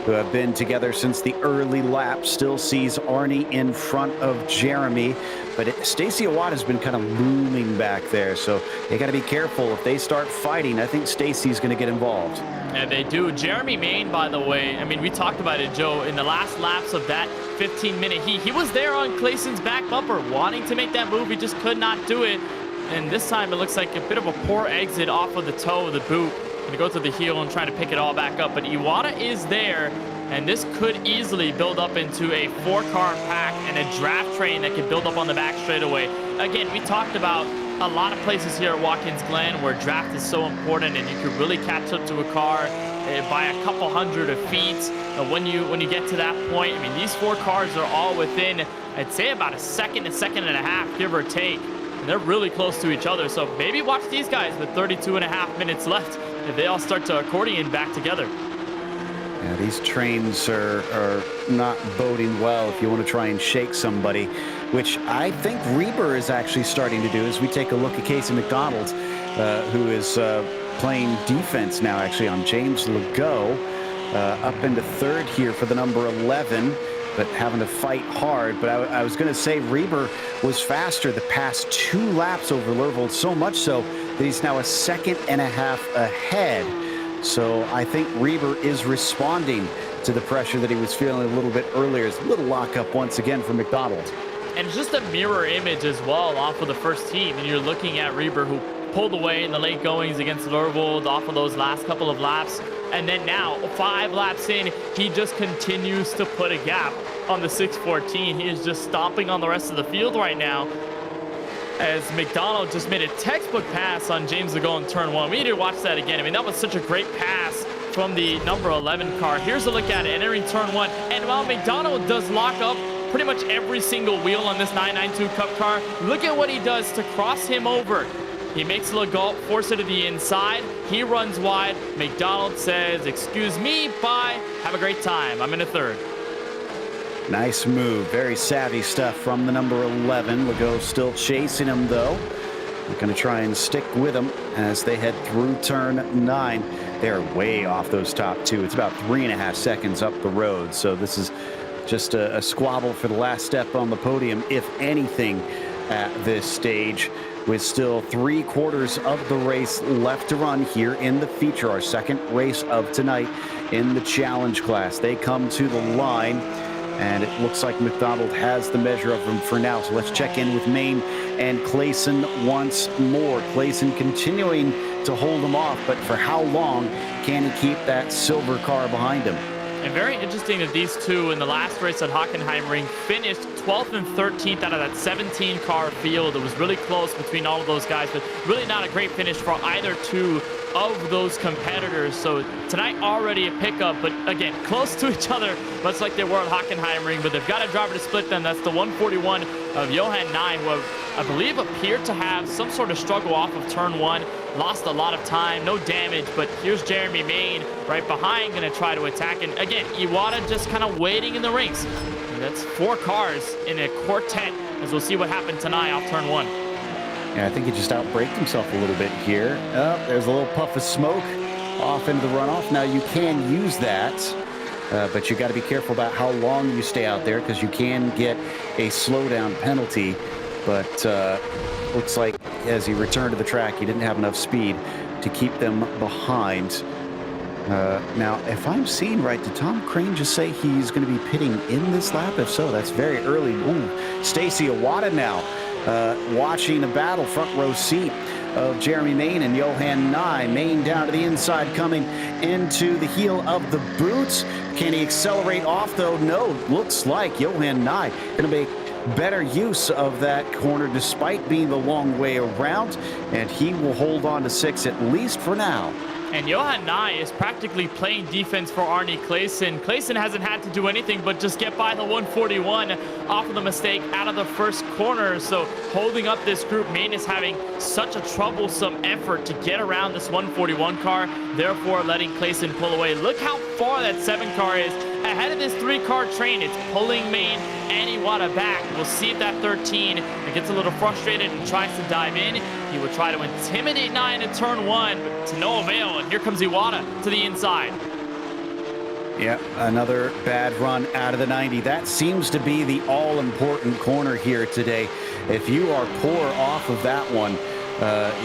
who have been together since the early lap, still sees Arnie in front of Jeremy. But Stacy Iwata's been kind of looming back there, so they got to be careful. If they start fighting, I think Stacy's going to get involved. Yeah, they do. Jeremy Main, by the way, I mean, we talked about it, Joe, in the last laps of that 15-minute heat. He was there on Clayson's back bumper, wanting to make that move. He just could not do it. And this time it looks like a bit of a poor exit off of the toe of the boot. Going to go to the heel and try to pick it all back up. But Iwata is there and this could easily build up into a 4-car pack and a draft train that could build up on the back straightaway. Again, we talked about a lot of places here at Watkins Glen where draft is so important and you could really catch up to a car by a couple hundred of feet. When you get to that point, I mean, these 4 cars are all within, I'd say, about a second and a half, give or take. And they're really close to each other. So maybe watch these guys with 32.5 minutes left if they all start to accordion back together. Yeah, these trains are not boding well if you want to try and shake somebody, which I think Reber is actually starting to do as we take a look at Casey McDonald, who is playing defense now actually on James Legault, up into third here for the number 11, but having to fight hard. But I was going to say Reber was faster the past 2 laps over Lervold, so much so that he's now a 1.5 seconds ahead. So I think Reber is responding to the pressure that he was feeling a little bit earlier. It's a little lockup once again for McDonald. And it's just a mirror image as well off of the first team. And you're looking at Reber, who pulled away in the late goings against Lervold off of those last couple of laps. And then now, 5 laps in, he just continues to put a gap on the 614. He is just stomping on the rest of the field right now, as McDonald just made a textbook pass on James Legault in turn 1. We need to watch that again. I mean, that was such a great pass from the number 11 car. Here's a look at it entering turn 1. And while McDonald does lock up pretty much every single wheel on this 992 Cup car, look at what he does to cross him over. He makes Legault force it to the inside. He runs wide. McDonald says, "Excuse me, bye. Have a great time. I'm in a third." Nice move. Very savvy stuff from the number 11. Legault still chasing him, though. We're going to try and stick with him as they head through turn 9. They're way off those top 2. It's about 3.5 seconds up the road. So this is just a squabble for the last step on the podium, if anything, at this stage, with still 3/4 of the race left to run here in the feature, our second race of tonight in the challenge class. They come to the line, and it looks like McDonald has the measure of them for now. So let's check in with Maine and Clayson once more. Clayson continuing to hold him off, but for how long can he keep that silver car behind him? And very interesting that these two in the last race at Hockenheimring finished 12th and 13th out of that 17-car field. It was really close between all of those guys, but really not a great finish for either two of those competitors. So tonight already a pickup, but again, close to each other, much like they were at Hockenheimring, but they've got a driver to split them. That's the 141 of Johan Nye, who I believe appeared to have some sort of struggle off of turn 1. Lost a lot of time, no damage, but here's Jeremy Main right behind, going to try to attack. And again, Iwata just kind of waiting in the ranks. And that's 4 cars in a quartet, as we'll see what happened tonight off turn 1. Yeah, I think he just outbraked himself a little bit here. Oh, there's a little puff of smoke off into the runoff. Now you can use that, but you got to be careful about how long you stay out there, because you can get a slowdown penalty. But looks like as he returned to the track, he didn't have enough speed to keep them behind. Now, if I'm seeing right, did Tom Crane just say he's going to be pitting in this lap? If so, that's very early. Ooh, Stacy Iwata now watching a battle, front row seat of Jeremy Main and Johan Nye. Main down to the inside, coming into the heel of the boots. Can he accelerate off, though? No, looks like Johan Nye going to make better use of that corner despite being the long way around, and he will hold on to 6 at least for now. And Johan Nye is practically playing defense for Arnie Clayson. Clayson hasn't had to do anything but just get by the 141 off of the mistake out of the first corner. So holding up this group, Main is having such a troublesome effort to get around this 141 car, therefore letting Clayson pull away. Look how far that 7 car is ahead of this 3-car train. It's pulling Main and Iwata back. We'll see if that 13 gets a little frustrated and tries to dive in. He will try to intimidate 9 in turn 1, but to no avail. And here comes Iwata to the inside. Yeah, another bad run out of the 90. That seems to be the all-important corner here today. If you are poor off of that one,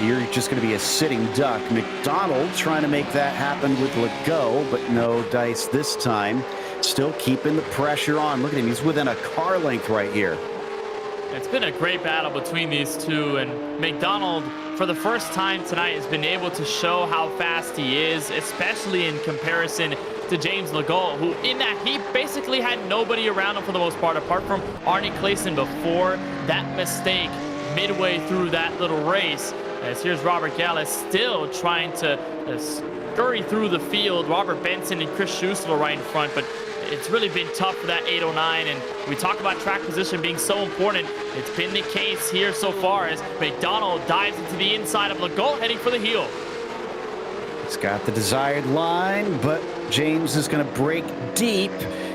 you're just going to be a sitting duck. McDonald trying to make that happen with Legault, but no dice this time. Still keeping the pressure on. Look at him. He's within a car length right here. It's been a great battle between these two, and McDonald for the first time tonight, has been able to show how fast he is, especially in comparison to James Legault, who in that heat basically had nobody around him for the most part, apart from Arnie Clayson before that mistake midway through that little race. As here's Robert Gallus still trying to scurry through the field. Robert Benson and Chris Schuessler right in front, but it's really been tough for that 809, and we talk about track position being so important. It's been the case here so far as McDonald dives into the inside of Legault, heading for the heel. He's got the desired line, but James is going to break deep.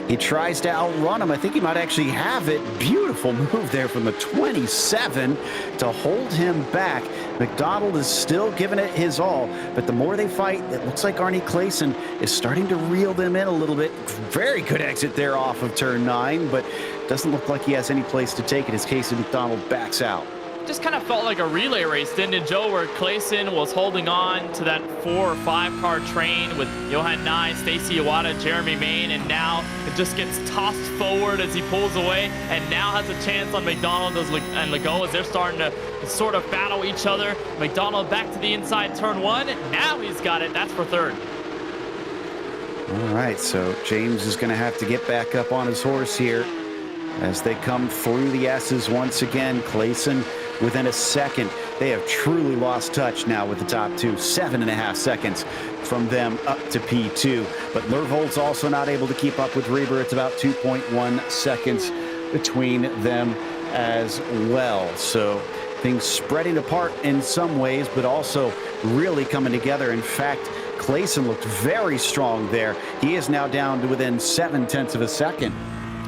He tries to outrun him. I think he might actually have it. Beautiful move there from the 27 to hold him back. McDonald is still giving it his all, but the more they fight, it looks like Arnie Clayson is starting to reel them in a little bit. Very good exit there off of turn 9, but doesn't look like he has any place to take it as Casey McDonald backs out. Just kind of felt like a relay race, didn't it, Joe, where Clayson was holding on to that 4 or 5 car train with Johan Nye, Stacy Iwata, Jeremy Main, and now it just gets tossed forward as he pulls away, and now has a chance on McDonald and Legault as they're starting to sort of battle each other. McDonald back to the inside turn 1. Now he's got it. That's for third. All right, so James is going to have to get back up on his horse here as they come through the S's once again. Clayson within a second. They have truly lost touch now with the top two. 7.5 seconds from them up to P2. But Lervold's also not able to keep up with Reber. It's about 2.1 seconds between them as well. So things spreading apart in some ways, but also really coming together. In fact, Clayson looked very strong there. He is now down to within 0.7 of a second.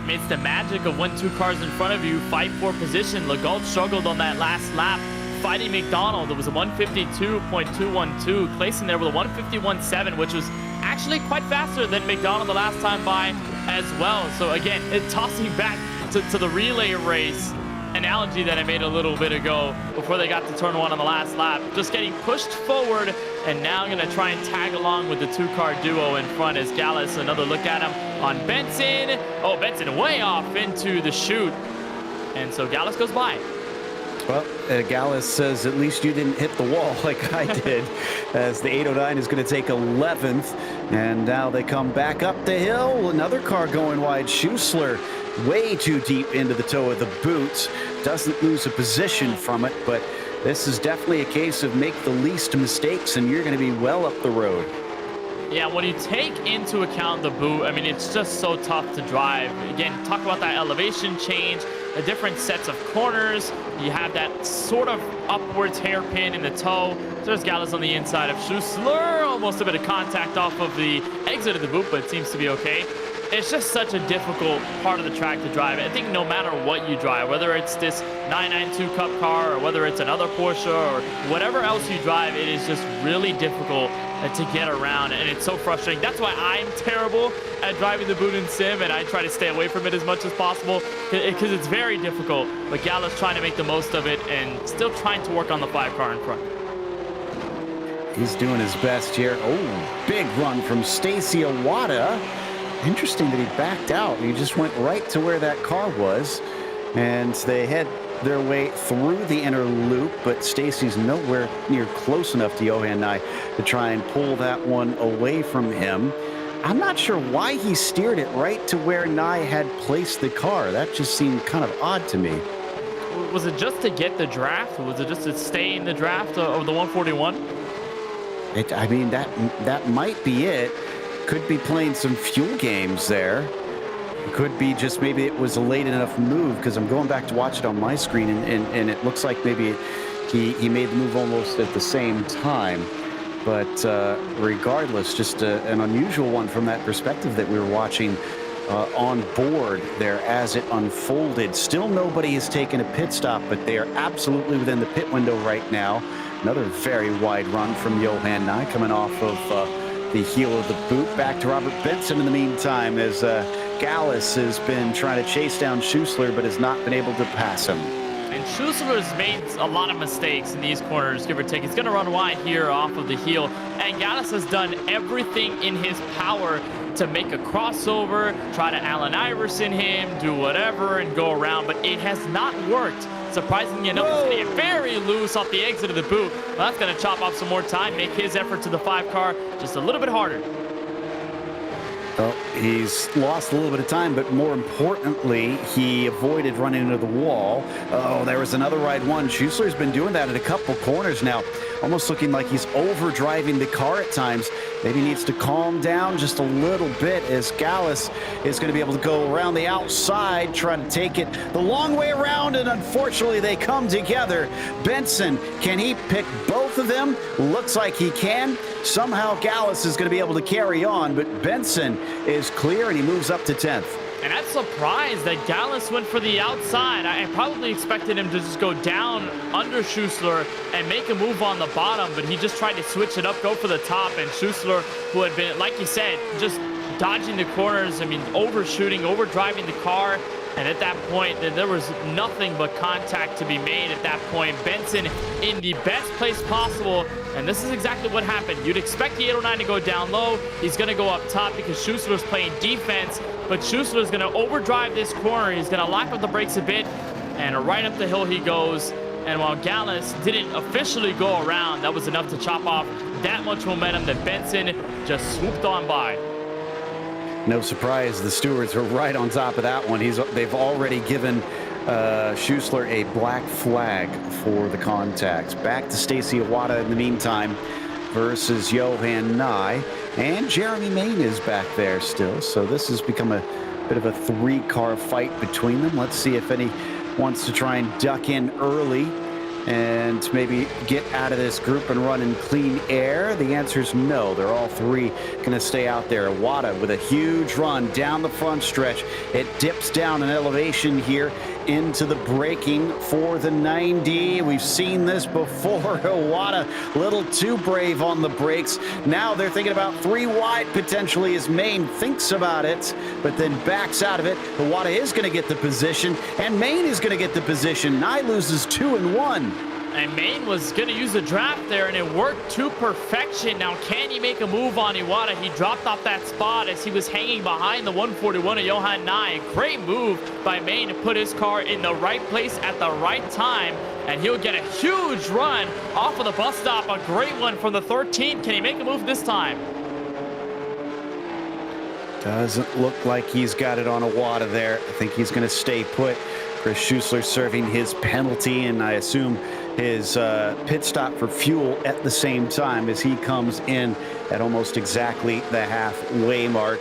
It's the magic of when 2 cars in front of you fight for position. Legault struggled on that last lap fighting McDonald. It was a 152.212. Clayson there with a 151.7, which was actually quite faster than McDonald the last time by as well. So again, tossing back to the relay race analogy that I made a little bit ago before they got to turn 1 on the last lap. Just getting pushed forward, and now going to try and tag along with the 2-car duo in front as Gallus. Another look at him on Benson. Oh, Benson way off into the chute. And so Gallus goes by. Well, Gallus says, at least you didn't hit the wall like I did, as the 809 is going to take 11th. And now they come back up the hill. Another car going wide. Schuessler way too deep into the toe of the boots. Doesn't lose a position from it, but this is definitely a case of make the least mistakes and you're going to be well up the road. Yeah, when you take into account the boot, I mean, it's just so tough to drive. Again, talk about that elevation change, the different sets of corners. You have that sort of upwards hairpin in the toe. There's Gallus on the inside of Schuessler. Almost a bit of contact off of the exit of the boot, but it seems to be okay. It's just such a difficult part of the track to drive. I think no matter what you drive, whether it's this 992 Cup car or whether it's another Porsche or whatever else you drive, it is just really difficult to get around, and it's so frustrating. That's why I'm terrible at driving the boot in sim, and I try to stay away from it as much as possible because it's very difficult. But Gallus trying to make the most of it and still trying to work on the 5-car in front. He's doing his best here. Oh, big run from Stacy Iwata. Interesting that he backed out. He just went right to where that car was, and they head their way through the inner loop, but Stacy's nowhere near close enough to Johan Nye to try and pull that one away from him. I'm not sure why he steered it right to where Nye had placed the car. That just seemed kind of odd to me. Was it just to get the draft? Was it just to stay in the draft of the 141? I mean, that might be it. Could be playing some fuel games there. Could be just maybe it was a late enough move, because I'm going back to watch it on my screen, and it looks like maybe he made the move almost at the same time. But regardless, just an unusual one from that perspective that we were watching on board there as it unfolded. Still nobody has taken a pit stop, but they are absolutely within the pit window right now. Another very wide run from Johan Nye coming off of the heel of the boot. Back to Robert Benson in the meantime, as Gallus has been trying to chase down Schuessler but has not been able to pass him. And Schuessler's made a lot of mistakes in these corners, give or take. He's going to run wide here off of the heel, and Gallus has done everything in his power to make a crossover, try to Allen Iverson him, do whatever, and go around, but it has not worked. Surprisingly enough, it's going to get very loose off the exit of the boot. Well, that's going to chop off some more time, make his effort to the 5 car just a little bit harder. Well, he's lost a little bit of time, but more importantly, he avoided running into the wall. Oh, there was another ride one. Schuessler's been doing that at a couple corners now, almost looking like he's overdriving the car at times. Maybe needs to calm down just a little bit as Gallus is going to be able to go around the outside, trying to take it the long way around, and unfortunately they come together. Benson, can he pick both of them? Looks like he can. Somehow Gallus is going to be able to carry on, but Benson is clear and he moves up to 10th. And I'm surprised that Gallus went for the outside. I probably expected him to just go down under Schuessler and make a move on the bottom, but he just tried to switch it up, go for the top, and Schuessler, who had been, like you said, just dodging the corners, I mean, overshooting, overdriving the car. And at that point, there was nothing but contact to be made at that point. Benson in the best place possible. And this is exactly what happened. You'd expect the 809 to go down low. He's going to go up top because Schuessler's playing defense. But Schuessler's going to overdrive this corner. He's going to lock up the brakes a bit. And right up the hill he goes. And while Gallus didn't officially go around, that was enough to chop off that much momentum that Benson just swooped on by. No surprise, the stewards were right on top of that one. They've already given Schuessler a black flag for the contacts. Back to Stacy Iwata in the meantime versus Johan Nye. And Jeremy Main is back there still. So this has become a bit of a 3-car fight between them. Let's see if any wants to try and duck in early and maybe get out of this group and run in clean air. The answer is no. They're all 3 going to stay out there. Iwata with a huge run down the front stretch. It dips down an elevation here into the braking for the 90. We've seen this before. Iwata a little too brave on the brakes. Now they're thinking about 3 wide potentially as Main thinks about it, but then backs out of it. Iwata is going to get the position, and Main is going to get the position. Nye loses 2 and 1. And Main was going to use a draft there, and it worked to perfection. Now, can he make a move on Iwata? He dropped off that spot as he was hanging behind the 141 of Johan Nye. Great move by Main to put his car in the right place at the right time, and he'll get a huge run off of the bus stop. A great one from the 13. Can he make a move this time? Doesn't look like he's got it on Iwata there. I think he's going to stay put. Chris Schuessler serving his penalty, and I assume his pit stop for fuel at the same time as he comes in at almost exactly the halfway mark.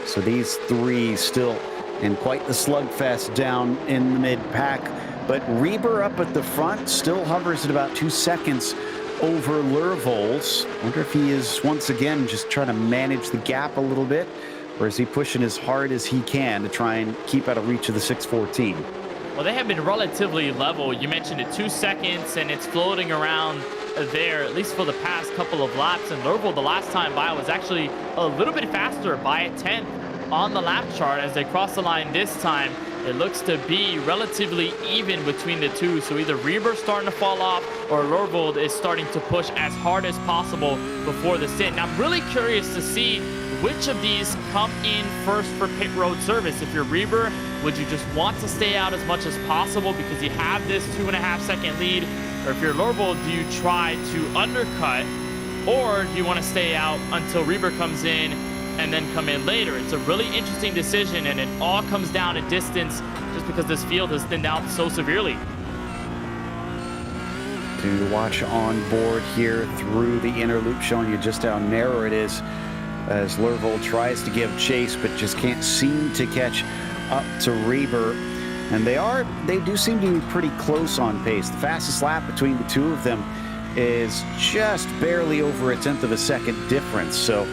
So these 3 still in quite the slugfest down in the mid-pack. But Reber up at the front still hovers at about 2 seconds over Lervold. Wonder if he is once again just trying to manage the gap a little bit, or is he pushing as hard as he can to try and keep out of reach of the 614? Well, they have been relatively level. You mentioned it, 2 seconds, and it's floating around there, at least for the past couple of laps. And Lervold, the last time by, was actually a little bit faster by a 10th on the lap chart. As they cross the line this time, it looks to be relatively even between the two. So either Reber's starting to fall off, or Lervold is starting to push as hard as possible before the stint. Now, I'm really curious to see which of these come in first for pit road service. If you're Reber, would you just want to stay out as much as possible because you have this 2.5 second lead? Or if you're Lervold, do you try to undercut, or do you want to stay out until Reber comes in and then come in later? It's a really interesting decision, and it all comes down to distance just because this field has thinned out so severely. To watch on board here through the inner loop, showing you just how narrow it is as Lervold tries to give chase but just can't seem to catch up to Reber. And they do seem to be pretty close on pace. The fastest lap between the 2 of them is just barely over a 1/10 of a second difference. So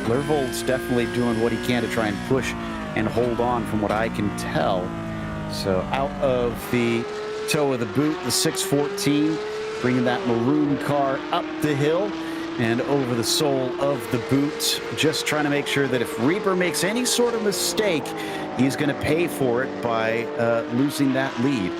Lervold's definitely doing what he can to try and push and hold on from what I can tell. So out of the toe of the boot, the 614, bringing that maroon car up the hill and over the sole of the boot, just trying to make sure that if Reber makes any sort of mistake, he's going to pay for it by losing that lead.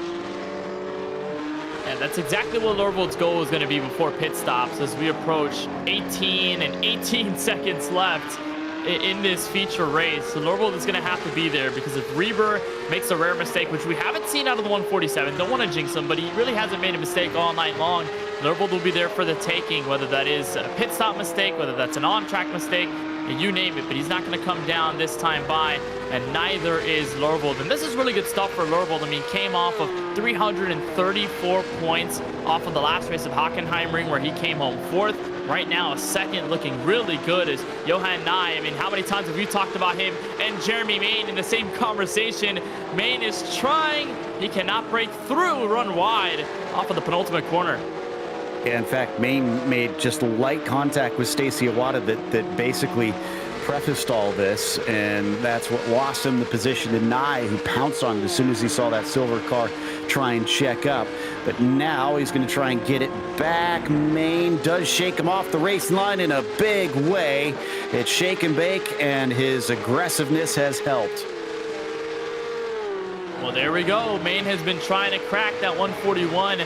And that's exactly what Lervold's goal is going to be before pit stops as we approach 18 and 18 seconds left. in this feature race. So Lorvold is going to have to be there, because if Reber makes a rare mistake, which we haven't seen out of the 147, don't want to jinx him, but he really hasn't made a mistake all night long. Lorvold will be there for the taking, whether that is a pit stop mistake, whether that's an on-track mistake, you name it, but he's not going to come down this time by, and neither is Lorvold. And this is really good stuff for Lorvold. I mean, came off of 334 points off of the last race of Hockenheimring, where he came home 4th. Right now, a 2nd, looking really good is Johan Nye. I mean, how many times have you talked about him and Jeremy Main in the same conversation? Main is trying. He cannot break through, run wide off of the penultimate corner. Yeah, in fact, Main made just light contact with Stacy Iwata that basically prefaced all this, and that's what lost him the position to Nye, who pounced on it as soon as he saw that silver car try and check up. But now he's going to try and get it back. Main does shake him off the race line in a big way. It's shake and bake, and his aggressiveness has helped. Well, there we go. Main has been trying to crack that 141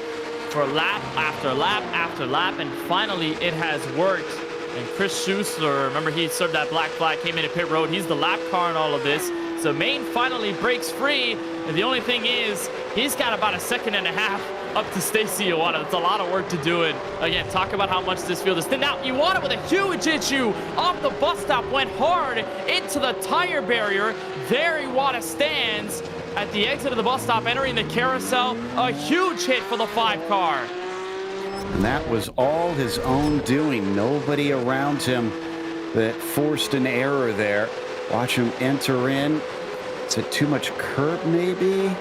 for lap after lap after lap, and finally it has worked. And Chris Schuessler, remember, he served that black flag, came in at pit road. He's the lap car in all of this. So Main finally breaks free, and the only thing is, he's got about a 1.5 seconds up to Stacy Iwata. That's a lot of work to do it. Again, talk about how much this field is thin. Now, Iwata with a huge issue off the bus stop, went hard into the tire barrier. There Iwata stands at the exit of the bus stop, entering the carousel. A huge hit for the 5 car. And that was all his own doing. Nobody around him that forced an error there. Watch him enter in. Is it too much curb, maybe?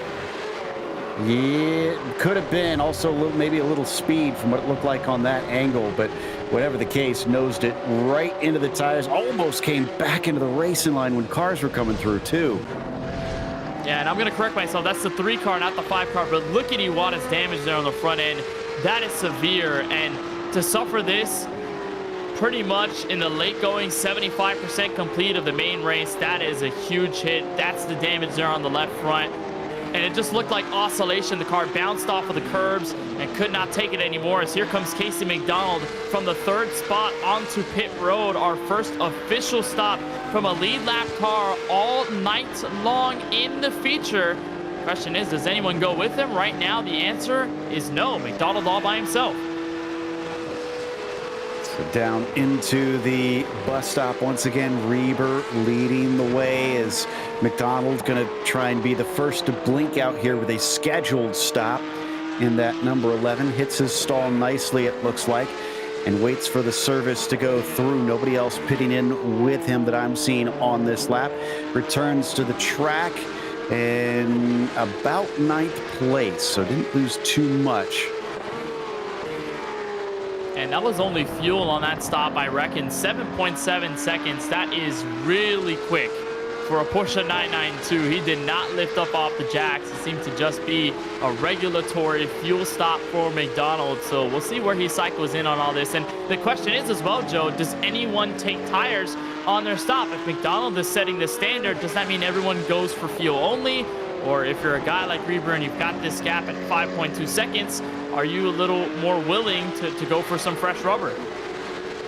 Yeah, could have been. Also, maybe a little speed from what it looked like on that angle. But whatever the case, nosed it right into the tires. Almost came back into the racing line when cars were coming through, too. Yeah, and I'm going to correct myself. That's the 3 car, not the 5 car. But look at Iwata's damage there on the front end. That is severe. And to suffer this pretty much in the late going, 75% complete of the main race, that is a huge hit. That's the damage there on the left front. And it just looked like oscillation. The car bounced off of the curbs and could not take it anymore, as here comes Casey McDonald from the 3rd spot onto pit road. Our first official stop from a lead lap car all night long in the feature. Question is, does anyone go with him? Right now, the answer is no. McDonald all by himself. So down into the bus stop once again. Reber leading the way as McDonald's going to try and be the first to blink out here with a scheduled stop in that number 11. Hits his stall nicely, it looks like, and waits for the service to go through. Nobody else pitting in with him that I'm seeing on this lap. Returns to the track in about 9th place, so didn't lose too much. And that was only fuel on that stop, I reckon. 7.7 seconds. That is really quick for a Porsche 992. He did not lift up off the jacks. It seemed to just be a regulatory fuel stop for McDonald. So we'll see where he cycles in on all this. And the question is as well, Joe, does anyone take tires on their stop? If McDonald is setting the standard, does that mean everyone goes for fuel only? Or if you're a guy like Reber and you've got this gap at 5.2 seconds, are you a little more willing to go for some fresh rubber?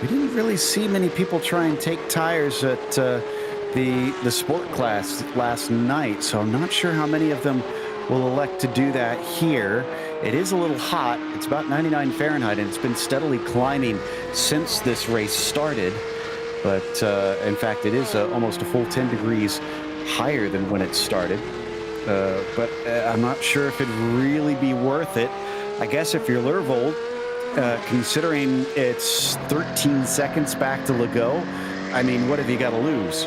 We didn't really see many people try and take tires at the sport class last night, so I'm not sure how many of them will elect to do that here. It is a little hot. It's about 99 Fahrenheit, and it's been steadily climbing since this race started. But in fact, it is almost a full 10 degrees higher than when it started. But I'm not sure if it'd really be worth it. I guess if you're Lorvold, considering it's 13 seconds back to Legault, I mean, what have you got to lose?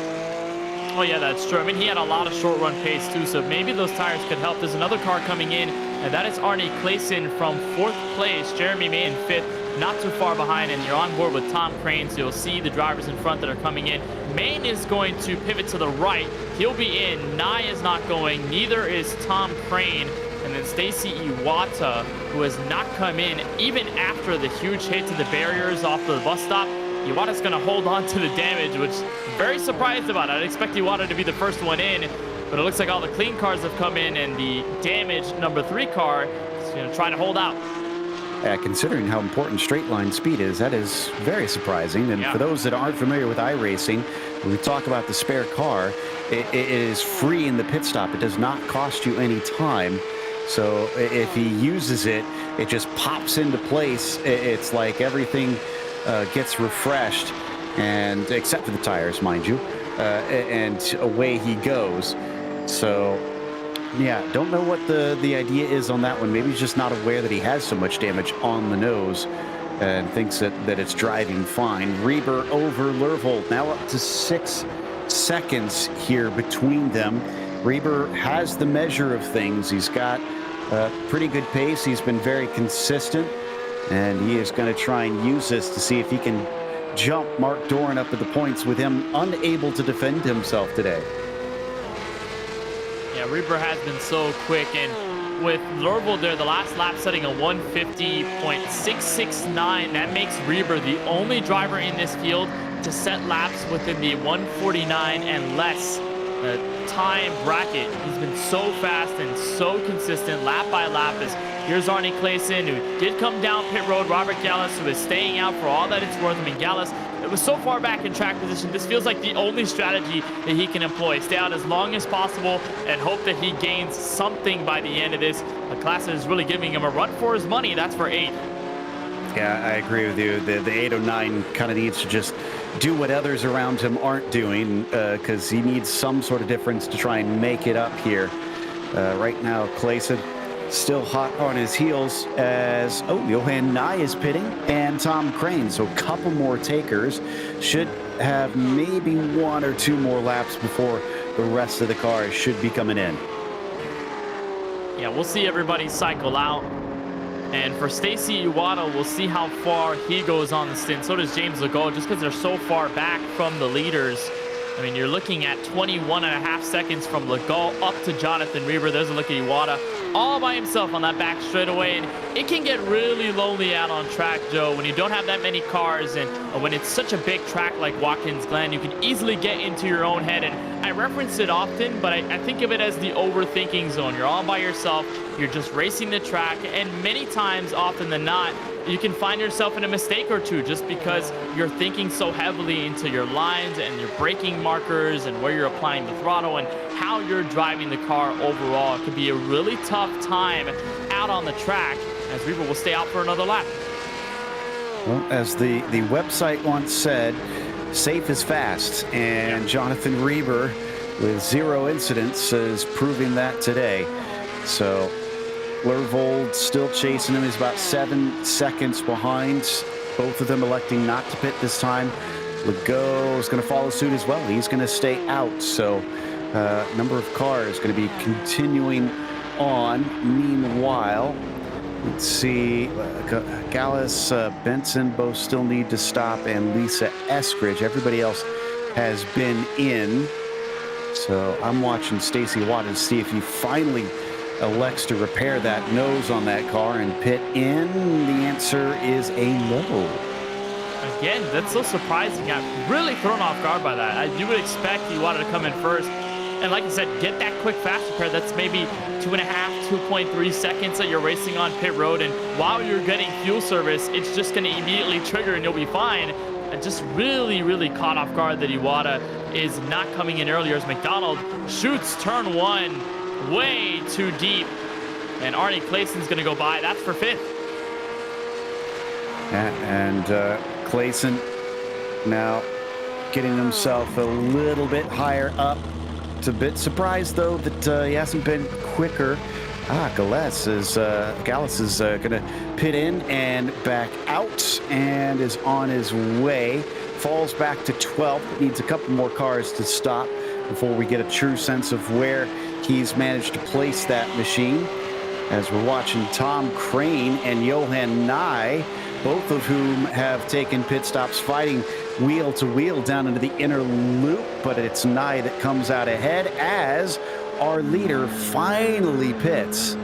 Oh, yeah, that's true. I mean, he had a lot of short run pace, too, so maybe those tires could help. There's another car coming in, and that is Arne Clayson from 4th place. Jeremy May in 5th, not too far behind, and you're on board with Tom Crane, so you'll see the drivers in front that are coming in. Main is going to pivot to the right. He'll be in. Nye is not going. Neither is Tom Crane. And then Stacy Iwata, who has not come in even after the huge hit to the barriers off the bus stop. Iwata's going to hold on to the damage, which I'm very surprised about. I'd expect Iwata to be the first one in, but it looks like all the clean cars have come in, and the damaged number 3 car is going to try to hold out. Considering how important straight line speed is, that is very surprising. And for those that aren't familiar with iRacing, When we talk about the spare car, it is free in the pit stop. It does not cost you any time. So if he uses it, it just pops into place. It's like everything gets refreshed, and except for the tires, mind you, and away he goes. So yeah, don't know what the idea is on that one. Maybe he's just not aware that he has so much damage on the nose and thinks that it's driving fine. Reber over Lervold, now up to 6 seconds here between them. Reber has the measure of things. He's got a pretty good pace. He's been very consistent, and he is going to try and use this to see if he can jump Mark Doran up at the points with him unable to defend himself today. Yeah, Reber has been so quick, and with Lervold there, the last lap setting a 150.669. That makes Reber the only driver in this field to set laps within the 149 and less time bracket. He's been so fast and so consistent lap by lap. As here's Arnie Clayson, who did come down pit road. Robert Gallus, who is staying out for all that it's worth. I mean, Gallus, it was so far back in track position. This feels like the only strategy that he can employ. Stay out as long as possible and hope that he gains something by the end of this. A class that is really giving him a run for his money. That's for 8. Yeah, I agree with you. The 809 kind of needs to just do what others around him aren't doing, because he needs some sort of difference to try and make it up here. Right now, Clayson still hot on his heels as, Johan Nye is pitting, and Tom Crane. So a couple more takers. Should have maybe 1 or 2 more laps before the rest of the cars should be coming in. Yeah, we'll see everybody cycle out. And for Stacy Iwata, we'll see how far he goes on the stint. So does James Legault, just because they're so far back from the leaders. I mean, you're looking at 21.5 seconds from Legault up to Jonathan Reber. There's a look at Iwata all by himself on that back straightaway. And it can get really lonely out on track, Joe, when you don't have that many cars, and when it's such a big track like Watkins Glen. You can easily get into your own head. And I reference it often, but I think of it as the overthinking zone. You're all by yourself. You're just racing the track. And many times, often than not, you can find yourself in a mistake or two just because you're thinking so heavily into your lines and your braking markers and where you're applying the throttle and how you're driving the car overall. It can be a really tough time out on the track, as Reber will stay out for another lap. Well, as the website once said, safe is fast, and Jonathan Reber with 0 incidents is proving that today. So Lervold still chasing him. He's about 7 seconds behind. Both of them electing not to pit this time. Legault is going to follow suit as well. He's going to stay out. So number of cars going to be continuing on. Meanwhile, let's see, Gallus, Benson both still need to stop, and Lisa Eskridge. Everybody else has been in. So I'm watching Stacy Watt to see if he finally elects to repair that nose on that car and pit in. The answer is a no. Again, that's so surprising. I'm really thrown off guard by that. You would expect you wanted to come in first. And like I said, get that quick fast repair. That's maybe 2.5, 2.3 seconds that you're racing on pit road. And while you're getting fuel service, it's just going to immediately trigger and you'll be fine. Just really, really caught off guard that Iwata is not coming in earlier as McDonald shoots turn 1 way too deep. And Arnie Clayson's going to go by. That's for 5th. And Clayson now getting himself a little bit higher up. It's a bit surprised, though, that he hasn't been quicker. Gallus is going to pit in and back out and is on his way. Falls back to 12th. Needs a couple more cars to stop before we get a true sense of where he's managed to place that machine. As we're watching Tom Crane and Johan Nye, both of whom have taken pit stops fighting wheel to wheel down into the inner loop, but it's Nye that comes out ahead as our leader finally pits.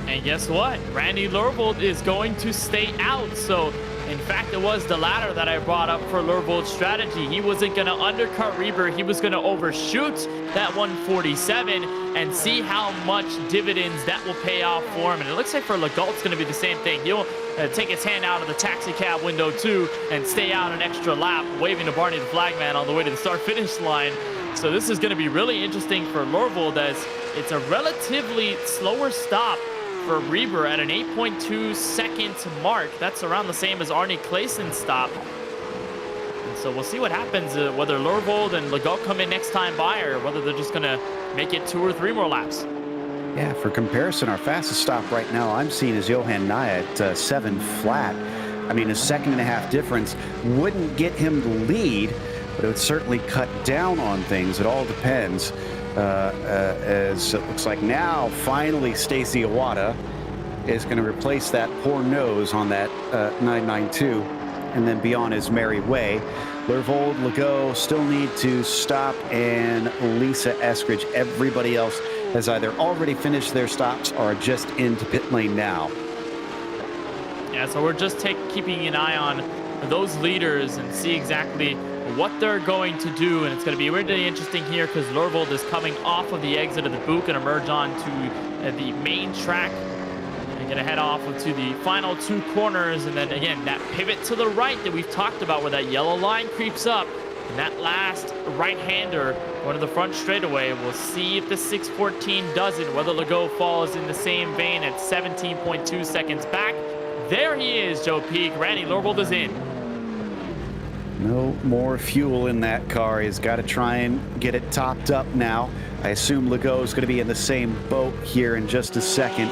And guess what? Randy Lervold is going to stay out. So In fact, it was the latter that I brought up for Lervold's strategy. He wasn't going to undercut Reber. He was going to overshoot that 147 and see how much dividends that will pay off for him. And it looks like for Legault, it's going to be the same thing. He'll take his hand out of the taxi cab window too and stay out an extra lap, waving to Barney the flagman on the way to the start-finish line. So this is going to be really interesting for Lervold, as it's a relatively slower stop for Reber at an 8.2 second mark. That's around the same as Arnie Claeson's stop. And so we'll see what happens, whether Lervold and Legault come in next time by, or whether they're just going to make it 2 or 3 more laps. Yeah, for comparison, our fastest stop right now I'm seeing is Johan Nye at 7 flat. I mean, a 1.5-second difference wouldn't get him the lead, but it would certainly cut down on things. It all depends. As it looks like now, finally, Stacy Iwata is going to replace that poor nose on that 992 and then be on his merry way. Lervold, Legault still need to stop, and Lisa Eskridge. Everybody else has either already finished their stops or are just into pit lane now. Yeah, so we're just keeping an eye on those leaders and see exactly what they're going to do. And it's going to be really interesting here because Lervold is coming off of the exit of the boot, going to merge on to the main track and going to head off to the final 2 corners. And then again, that pivot to the right that we've talked about, where that yellow line creeps up, and that last right-hander going to the front straightaway. We'll see if the 614 does it, whether Legault falls in the same vein at 17.2 seconds back. There he is, Joe Peak. Randy, Lervold is in. No more fuel in that car. He's got to try and get it topped up now. I assume Legault is going to be in the same boat here in just a second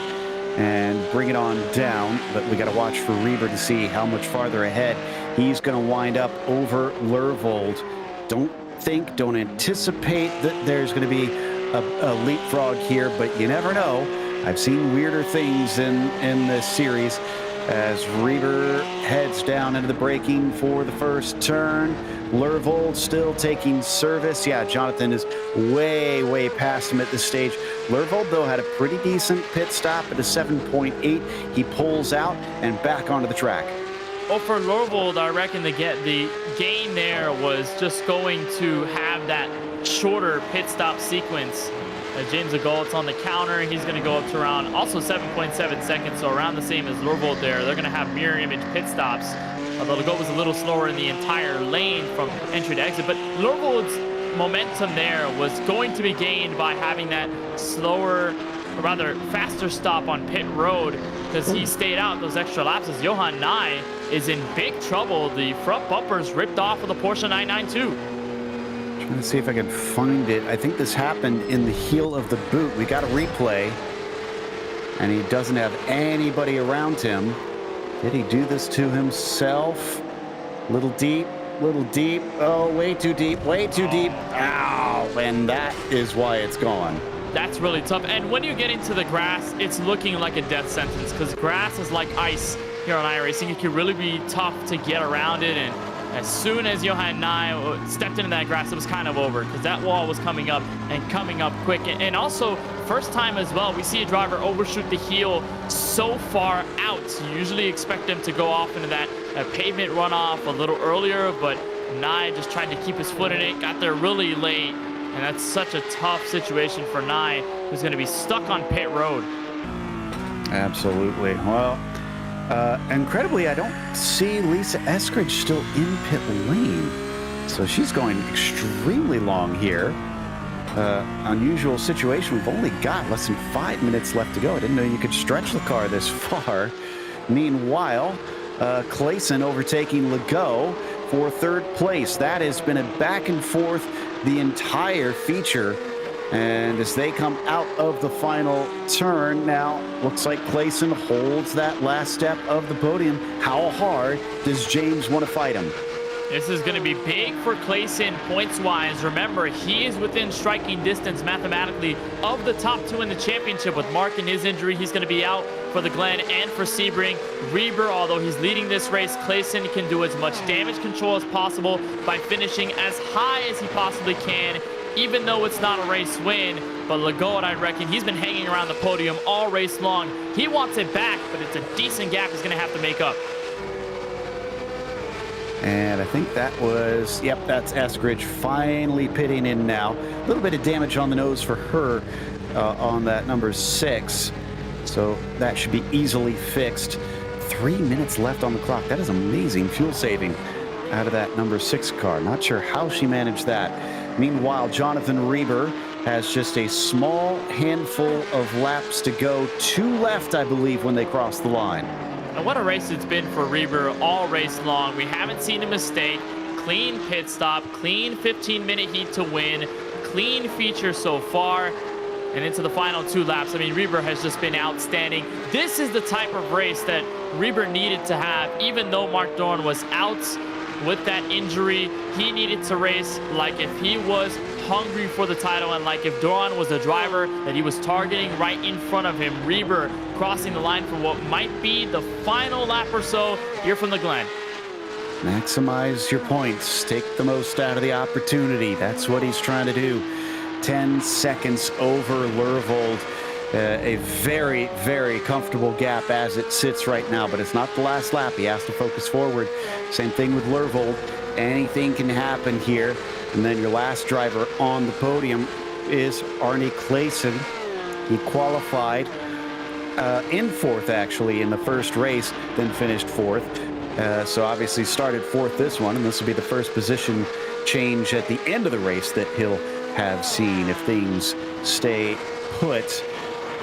and bring it on down. But we got to watch for Reber to see how much farther ahead he's going to wind up over Lervold. Don't anticipate that there's going to be a leapfrog here, but you never know. I've seen weirder things in this series. As Reber heads down into the braking for the first turn. Lervold still taking service. Yeah, Jonathan is way past him at this stage. Lervold, though, had a pretty decent pit stop at a 7.8. He pulls out and back onto the track. Well, for Lervold, I reckon the gain there was just going to have that shorter pit stop sequence. James Legault's on the counter. He's going to go up to around also 7.7 seconds, so around the same as Lervold there. They're going to have mirror image pit stops, although Legault was a little slower in the entire lane from entry to exit. But Lervold's momentum there was going to be gained by having that slower, or rather faster stop on pit road, because he stayed out those extra laps. As Johan Nye is in big trouble. The front bumper's ripped off of the Porsche 992. Trying to see if I can find it. I think this happened in the heel of the boot. We got a replay, and he doesn't have anybody around him. Did he do this to himself? Little deep. Oh, way too deep. Ow, and that is why it's gone. That's really tough. And when you get into the grass, it's looking like a death sentence, because grass is like ice here on iRacing. It can really be tough to get around it, and as soon as Johan Nye stepped into that grass, it was kind of over, because that wall was coming up quick. And also, first time as well, we see a driver overshoot the heel so far out. You usually expect him to go off into that pavement runoff a little earlier, but Nye just tried to keep his foot in it, got there really late, and that's such a tough situation for Nye, who's going to be stuck on pit road. Absolutely. Well, incredibly, I don't see Lisa Eskridge still in pit lane. So she's going extremely long here. Unusual situation. We've only got less than 5 minutes left to go. I didn't know you could stretch the car this far. Meanwhile, Claeson overtaking Legault for 3rd place. That has been a back and forth the entire feature. And as they come out of the final turn, now looks like Claeson holds that last step of the podium. How hard does James want to fight him? This is going to be big for Claeson points-wise. Remember, he is within striking distance mathematically of the top 2 in the championship. With Mark and his injury, he's going to be out for the Glen and for Sebring. Reber, although he's leading this race, Claeson can do as much damage control as possible by finishing as high as he possibly can, even though it's not a race win. But Legault, I reckon, he's been hanging around the podium all race long. He wants it back, but it's a decent gap he's going to have to make up. And I think that was, yep, that's Eskridge finally pitting in now. A little bit of damage on the nose for her on that number 6. So that should be easily fixed. 3 minutes left on the clock. That is amazing fuel saving out of that number 6 car. Not sure how she managed that. Meanwhile, Jonathan Reber has just a small handful of laps to go. 2 left, I believe, when they cross the line. And what a race it's been for Reber all race long. We haven't seen a mistake. Clean pit stop, clean 15-minute heat to win, clean feature so far. And into the final 2 laps, I mean, Reber has just been outstanding. This is the type of race that Reber needed to have. Even though Mark Dorn was out with that injury, he needed to race like if he was hungry for the title and like if Dorn was the driver that he was targeting right in front of him. Reber crossing the line for what might be the final lap or so here from the Glen. Maximize your points. Take the most out of the opportunity. That's what he's trying to do. 10 seconds over Lervold. A very, very comfortable gap as it sits right now, but it's not the last lap. He has to focus forward. Same thing with Lervold. Anything can happen here. And then your last driver on the podium is Arnie Clayson. He qualified in 4th, actually, in the first race, then finished 4th. So obviously started 4th this one, and this will be the first position change at the end of the race that he'll have seen if things stay put.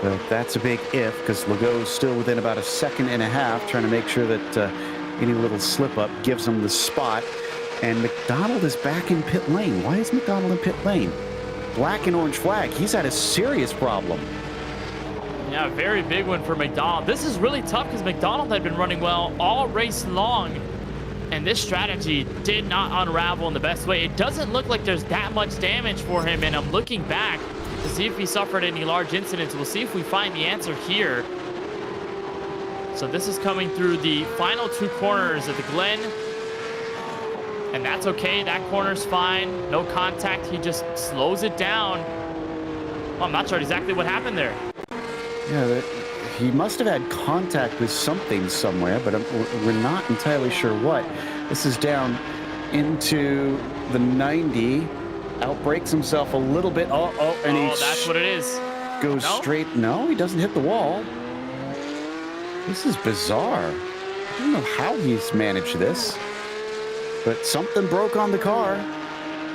But that's a big if, because Legault's still within about a second and a half, trying to make sure that any little slip-up gives him the spot. And McDonald is back in pit lane. Why is McDonald in pit lane? Black and orange flag. He's had a serious problem. Yeah, very big one for McDonald. This is really tough because McDonald had been running well all race long. And this strategy did not unravel in the best way. It doesn't look like there's that much damage for him. And I'm looking back to see if he suffered any large incidents. We'll see if we find the answer here. So this is coming through the final 2 corners at the Glen. And that's okay. That corner's fine. No contact. He just slows it down. Well, I'm not sure exactly what happened there. Yeah, he must have had contact with something somewhere, but we're not entirely sure what. This is down into the 90. Outbreaks himself a little bit. And that's what it is. Goes straight. No, he doesn't hit the wall. This is bizarre. I don't know how he's managed this, but something broke on the car,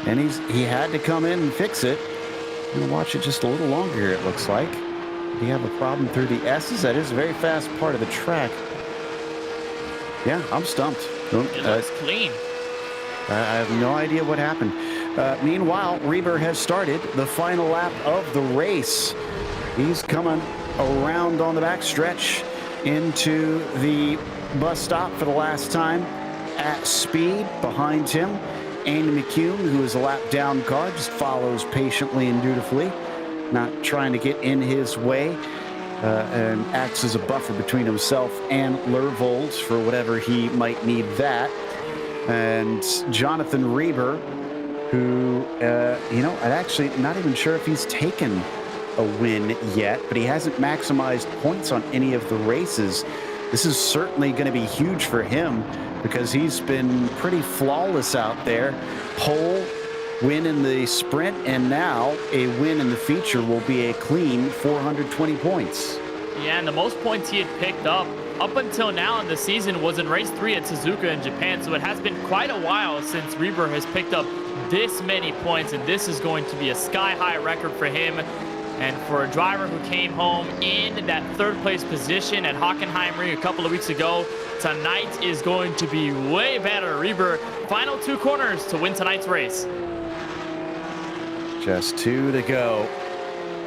and he had to come in and fix it. I'm gonna watch it just a little longer here, it looks like. Did he have a problem through the S's? That is a very fast part of the track. Yeah, I'm stumped. It looks clean. I have no idea what happened. Meanwhile, Reber has started the final lap of the race. He's coming around on the back stretch into the bus stop for the last time at speed. Behind him, Andy McCune, who is a lap down car, just follows patiently and dutifully, not trying to get in his way, and acts as a buffer between himself and Lervold for whatever he might need that. And Jonathan Reber, who, I'm actually not even sure if he's taken a win yet, but he hasn't maximized points on any of the races. This is certainly going to be huge for him because he's been pretty flawless out there. Pole, win in the sprint, and now a win in the feature will be a clean 420 points. Yeah, and the most points he had picked up until now in the season was in race 3 at Suzuka in Japan. So it has been quite a while since Reber has picked up this many points, and this is going to be a sky-high record for him. And for a driver who came home in that 3rd place position at Hockenheimring a couple of weeks ago, tonight is going to be way better. Reber, final 2 corners to win tonight's race. Just 2 to go.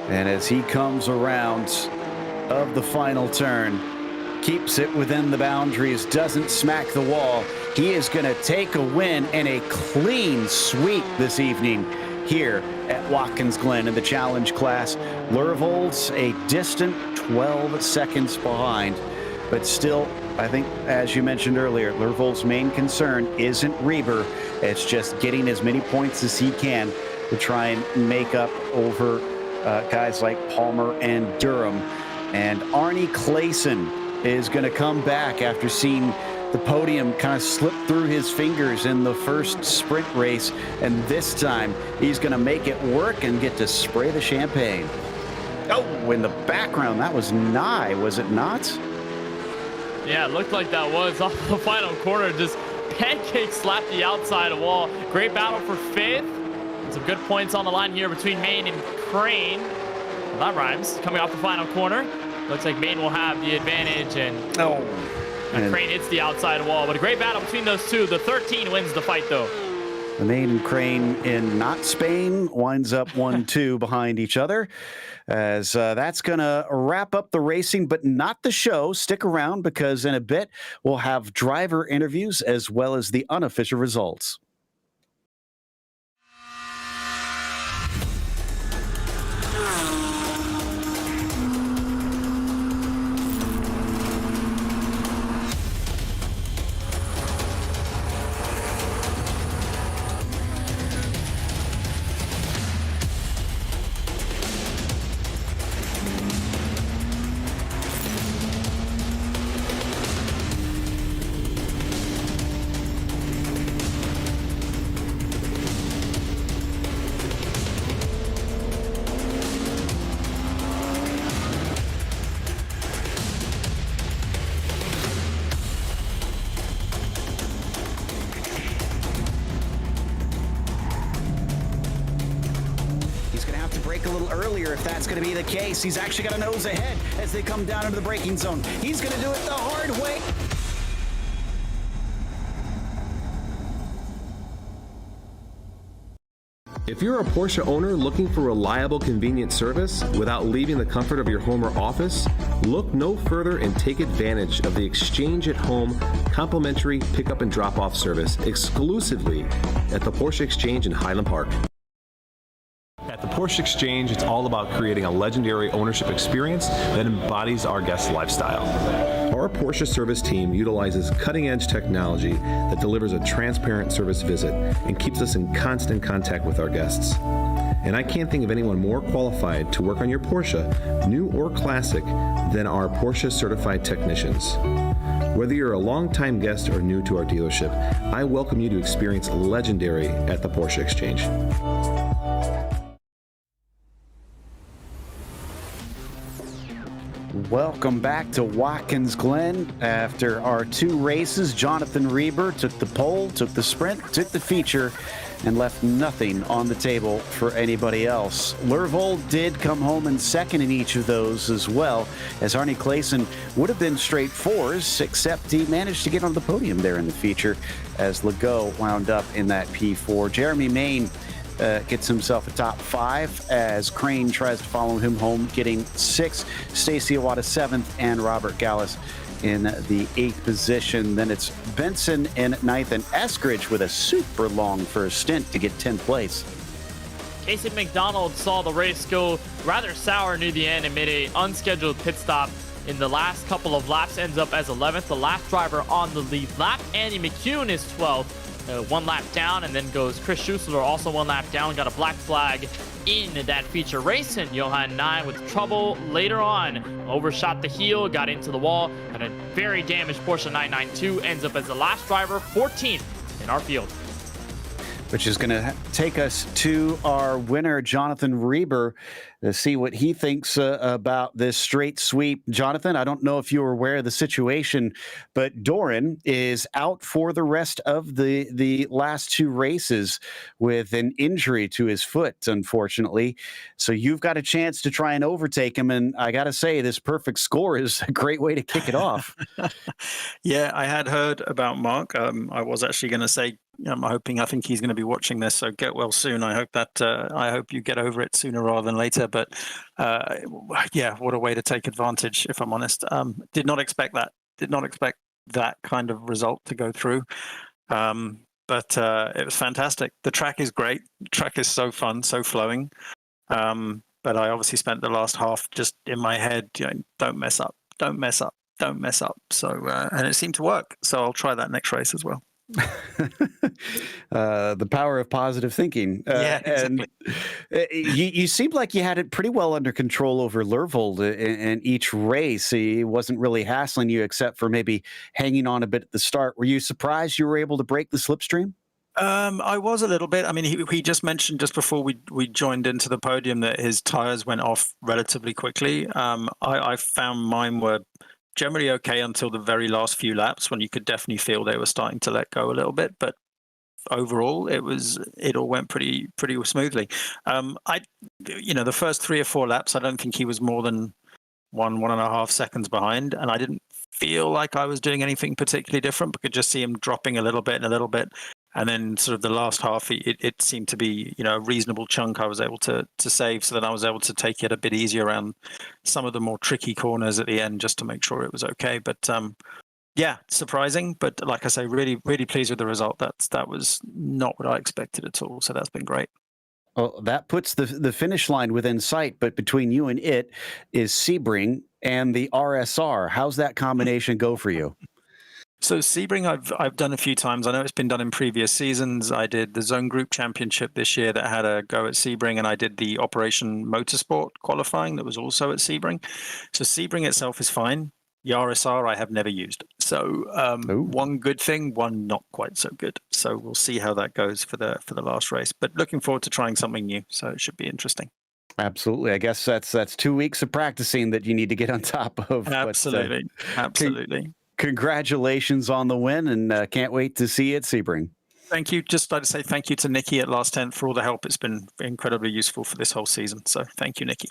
And as he comes around of the final turn, keeps it within the boundaries, doesn't smack the wall, he is going to take a win and a clean sweep this evening here at Watkins Glen in the challenge class. Lervold's a distant 12 seconds behind, but still, I think, as you mentioned earlier, Lervold's main concern isn't Reber. It's just getting as many points as he can to try and make up over guys like Palmer and Durham. And Arnie Clayson is going to come back after seeing The podium kind of slipped through his fingers in the first sprint race, and this time he's going to make it work and get to spray the champagne. Oh, in the background, that was Nye, was it not? Yeah, it looked like that was off the final corner. Just pancake slapped the outside wall. Great battle for fifth. Some good points on the line here between Maine and Crane. Well, that rhymes. Coming off the final corner. Looks like Maine will have the advantage, and Crane hits the outside wall. But a great battle between those two. The 13 wins the fight, though. The Maine and Crane in not Spain winds up 1-2 behind each other. As that's going to wrap up the racing, but not the show. Stick around, because in a bit we'll have driver interviews as well as the unofficial results. A little earlier if that's going to be the case. He's actually got a nose ahead as they come down into the braking zone. He's going to do it the hard way. If you're a Porsche owner looking for reliable, convenient service without leaving the comfort of your home or office, look no further and take advantage of the Exchange at Home complimentary pickup and drop-off service exclusively at the Porsche Exchange in Highland Park. At the Porsche Exchange, it's all about creating a legendary ownership experience that embodies our guest lifestyle. Our Porsche service team utilizes cutting-edge technology that delivers a transparent service visit and keeps us in constant contact with our guests. And I can't think of anyone more qualified to work on your Porsche, new or classic, than our Porsche certified technicians. Whether you're a longtime guest or new to our dealership, I welcome you to experience legendary at the Porsche Exchange. Welcome back to Watkins Glen. After our two races, Jonathan Reber took the pole, took the sprint, took the feature, and left nothing on the table for anybody else. Lervold did come home in second in each of those as well, as Arnie Clayson would have been straight fours, except he managed to get on the podium there in the feature as Legault wound up in that P4. Jeremy Maine gets himself a top 5 as Crane tries to follow him home, getting 6th. Stacey Iwata 7th, and Robert Gallus in the 8th position. Then it's Benson in 9th, and Eskridge with a super long first stint to get 10th place. Casey McDonald saw the race go rather sour near the end and made an unscheduled pit stop in the last couple of laps. Ends up as 11th, the last driver on the lead lap. Andy McCune is 12th. 1 lap down, and then goes Chris Schuessler, also 1 lap down. Got a black flag in that feature race, and Johan Nye with trouble later on. Overshot the heel, got into the wall, and a very damaged Porsche 992 ends up as the last driver, 14th in our field. Which is going to take us to our winner, Jonathan Reber, to see what he thinks about this straight sweep. Jonathan, I don't know if you were aware of the situation, but Doran is out for the rest of the last 2 races with an injury to his foot, unfortunately. So you've got a chance to try and overtake him, and I got to say, this perfect score is a great way to kick it off. Yeah, I had heard about Mark. I was actually going to say, I think he's going to be watching this, so get well soon. I hope you get over it sooner rather than later. But yeah, what a way to take advantage, if I'm honest. Did not expect that. Did not expect that kind of result to go through. But it was fantastic. The track is great. The track is so fun, so flowing. But I obviously spent the last half just in my head, don't mess up, don't mess up, don't mess up. So, and it seemed to work. So I'll try that next race as well. The power of positive thinking. Yeah, exactly. You seemed like you had it pretty well under control over Lervold in each race. He wasn't really hassling you except for maybe hanging on a bit at the start. Were you surprised you were able to break the slipstream? I was a little bit. I mean, he just mentioned just before we joined into the podium that his tires went off relatively quickly. I found mine were generally okay until the very last few laps when you could definitely feel they were starting to let go a little bit. But overall, it all went pretty smoothly. The first 3 or 4 laps, I don't think he was more than 1.5 seconds behind, and I didn't feel like I was doing anything particularly different, but could just see him dropping a little bit and a little bit. And then sort of the last half, it seemed to be, a reasonable chunk I was able to save, so that I was able to take it a bit easier around some of the more tricky corners at the end just to make sure it was okay. But yeah, surprising, but like I say, really, really pleased with the result. That was not what I expected at all. So that's been great. Well, that puts the finish line within sight, but between you and it is Sebring and the RSR. How's that combination go for you? So Sebring, I've done a few times. I know it's been done in previous seasons. I did the Zone Group Championship this year that had a go at Sebring, and I did the Operation Motorsport qualifying that was also at Sebring. So Sebring itself is fine. The RSR I have never used. So one good thing, one not quite so good. So we'll see how that goes for the last race. But looking forward to trying something new. So it should be interesting. Absolutely. I guess that's 2 weeks of practicing that you need to get on top of. Absolutely. Absolutely. Congratulations on the win, and can't wait to see you at Sebring. Thank you. Just like to say thank you to Nikki at Last 10 for all the help. It's been incredibly useful for this whole season. So thank you, Nikki.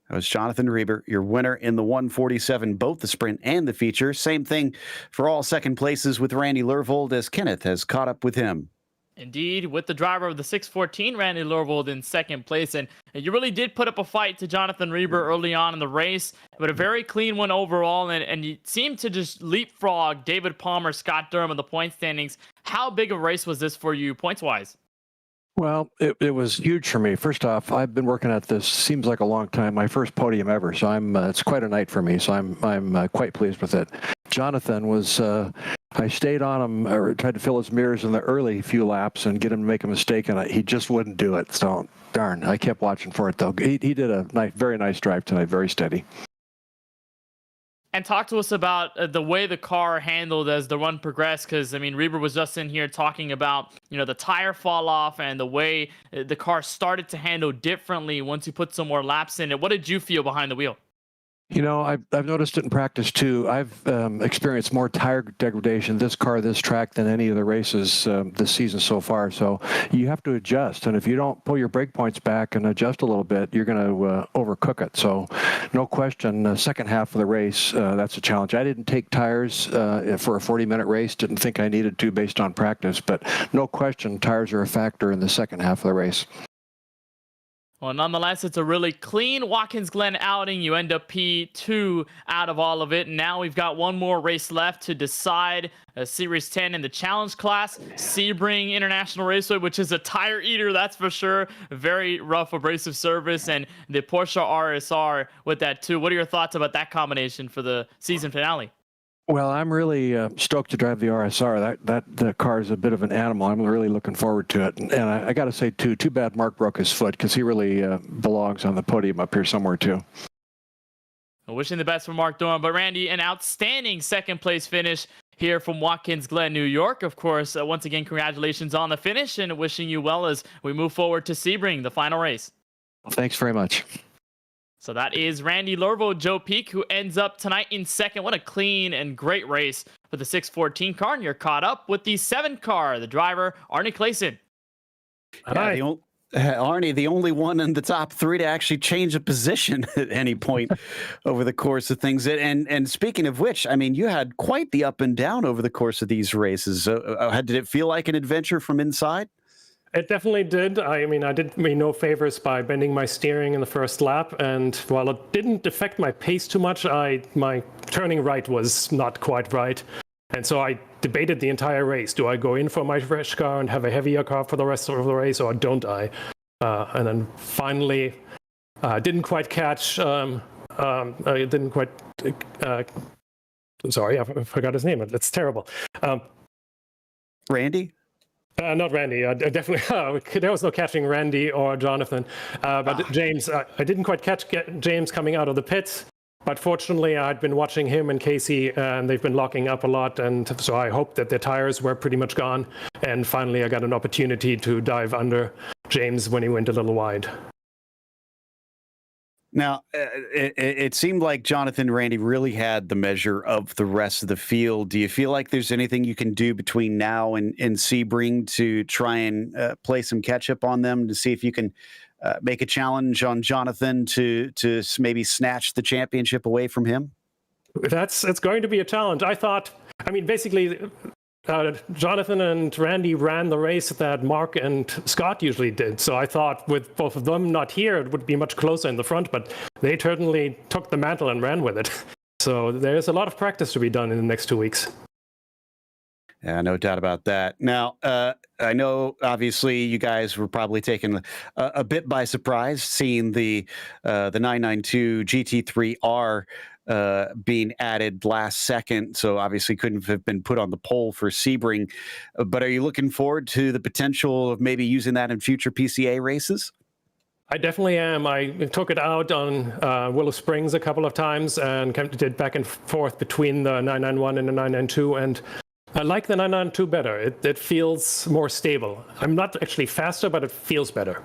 That was Jonathan Reber, your winner in the 147, both the sprint and the feature. Same thing for all second places with Randy Lervold, as Kenneth has caught up with him. Indeed, with the driver of the 614, Randy Lervold in second place. And you really did put up a fight to Jonathan Reber early on in the race, but a very clean one overall. And you seemed to just leapfrog David Palmer, Scott Durham in the point standings. How big of a race was this for you points-wise? Well, it was huge for me. First off, I've been working at this, seems like a long time, my first podium ever. So it's quite a night for me. So I'm quite pleased with it. Jonathan was, I stayed on him, or tried to fill his mirrors in the early few laps and get him to make a mistake, and he just wouldn't do it. So darn, I kept watching for it though. He did a very nice drive tonight, very steady. And talk to us about the way the car handled as the run progressed, because, I mean, Reber was just in here talking about, the tire fall off and the way the car started to handle differently once you put some more laps in it. What did you feel behind the wheel? I've noticed it in practice too. I've experienced more tire degradation this track than any of the races this season so far. So you have to adjust, and if you don't pull your brake points back and adjust a little bit, you're going to overcook it. So no question, the second half of the race, that's a challenge. I didn't take tires for a 40-minute race. Didn't think I needed to based on practice, but no question, tires are a factor in the second half of the race. Well, nonetheless, it's a really clean Watkins Glen outing. You end up P2 out of all of it. And now we've got one more race left to decide Series 10 in the challenge class. Sebring International Raceway, which is a tire eater, that's for sure. Very rough, abrasive surface. And the Porsche RSR with that too. What are your thoughts about that combination for the season finale? Well, I'm really stoked to drive the RSR. The car is a bit of an animal. I'm really looking forward to it. And I got to say, too bad Mark broke his foot, because he really belongs on the podium up here somewhere, too. Wishing the best for Mark Durham. But, Randy, an outstanding second-place finish here from Watkins Glen, New York. Of course, once again, congratulations on the finish, and wishing you well as we move forward to Sebring, the final race. Well, thanks very much. So that is Randy Lervold, Joe Peak, who ends up tonight in second. What a clean and great race for the 614 car. And you're caught up with the 7 car, the driver, Arnie Clayson. Hi. Arnie, the only one in the top 3 to actually change a position at any point over the course of things. And speaking of which, I mean, you had quite the up and down over the course of these races. Did it feel like an adventure from inside? It definitely did. I mean, I did me no favors by bending my steering in the first lap, and while it didn't affect my pace too much, my turning right was not quite right. And so I debated the entire race. Do I go in for my fresh car and have a heavier car for the rest of the race, or don't I? And then finally, didn't quite catch, I didn't quite, sorry, I forgot his name. That's terrible. Randy? Not Randy. Definitely, there was no catching Randy or Jonathan. But James, I didn't quite catch James coming out of the pits. But fortunately, I'd been watching him and Casey, and they've been locking up a lot. And so I hoped that their tires were pretty much gone. And finally, I got an opportunity to dive under James when he went a little wide. Now, it seemed like Jonathan and Randy really had the measure of the rest of the field. Do you feel like there's anything you can do between now and Sebring to try and play some catch up on them to see if you can make a challenge on Jonathan to maybe snatch the championship away from him? It's going to be a challenge. Basically, Jonathan and Randy ran the race that Mark and Scott usually did. So I thought with both of them not here, it would be much closer in the front, but they certainly took the mantle and ran with it. So there's a lot of practice to be done in the next 2 weeks. Yeah, no doubt about that. Now, I know obviously you guys were probably taken a bit by surprise seeing the 992 GT3R being added last second, so obviously couldn't have been put on the pole for Sebring. But are you looking forward to the potential of maybe using that in future PCA races? I definitely am. I took it out on Willow Springs a couple of times and did back and forth between the 991 and the 992, and I like the 992 better. It feels more stable. I'm not actually faster, but it feels better.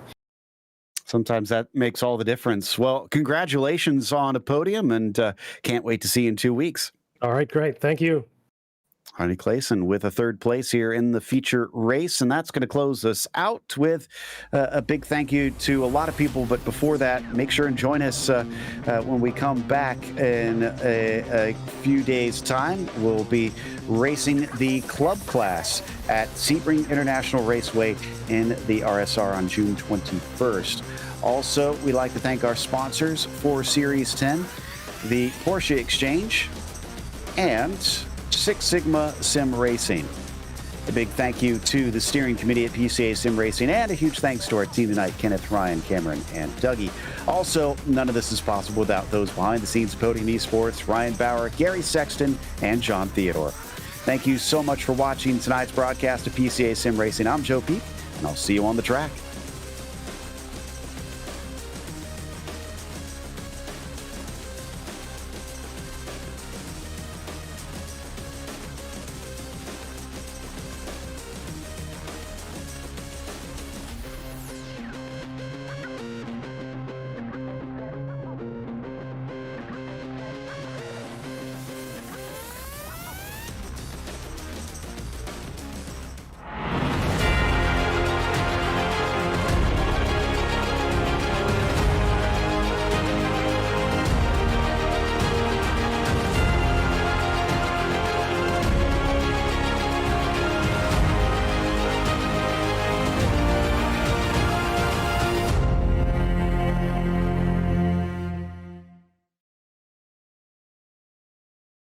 Sometimes that makes all the difference. Well, congratulations on a podium, and can't wait to see you in 2 weeks. All right, great. Thank you. Arnie Clayson with a third place here in the feature race, and that's going to close us out with a big thank you to a lot of people. But before that, make sure and join us when we come back in a few days' time. We'll be racing the club class at Sebring International Raceway in the RSR on June 21st. Also, we'd like to thank our sponsors for Series 10, the Porsche Exchange, and Six Sigma Sim Racing. A big thank you to the steering committee at PCA Sim Racing, and a huge thanks to our team tonight, Kenneth, Ryan, Cameron, and Dougie. Also, none of this is possible without those behind the scenes of Podium Esports, Ryan Bauer, Gary Sexton, and John Theodore. Thank you so much for watching tonight's broadcast of PCA Sim Racing. I'm Joe Peep, and I'll see you on the track.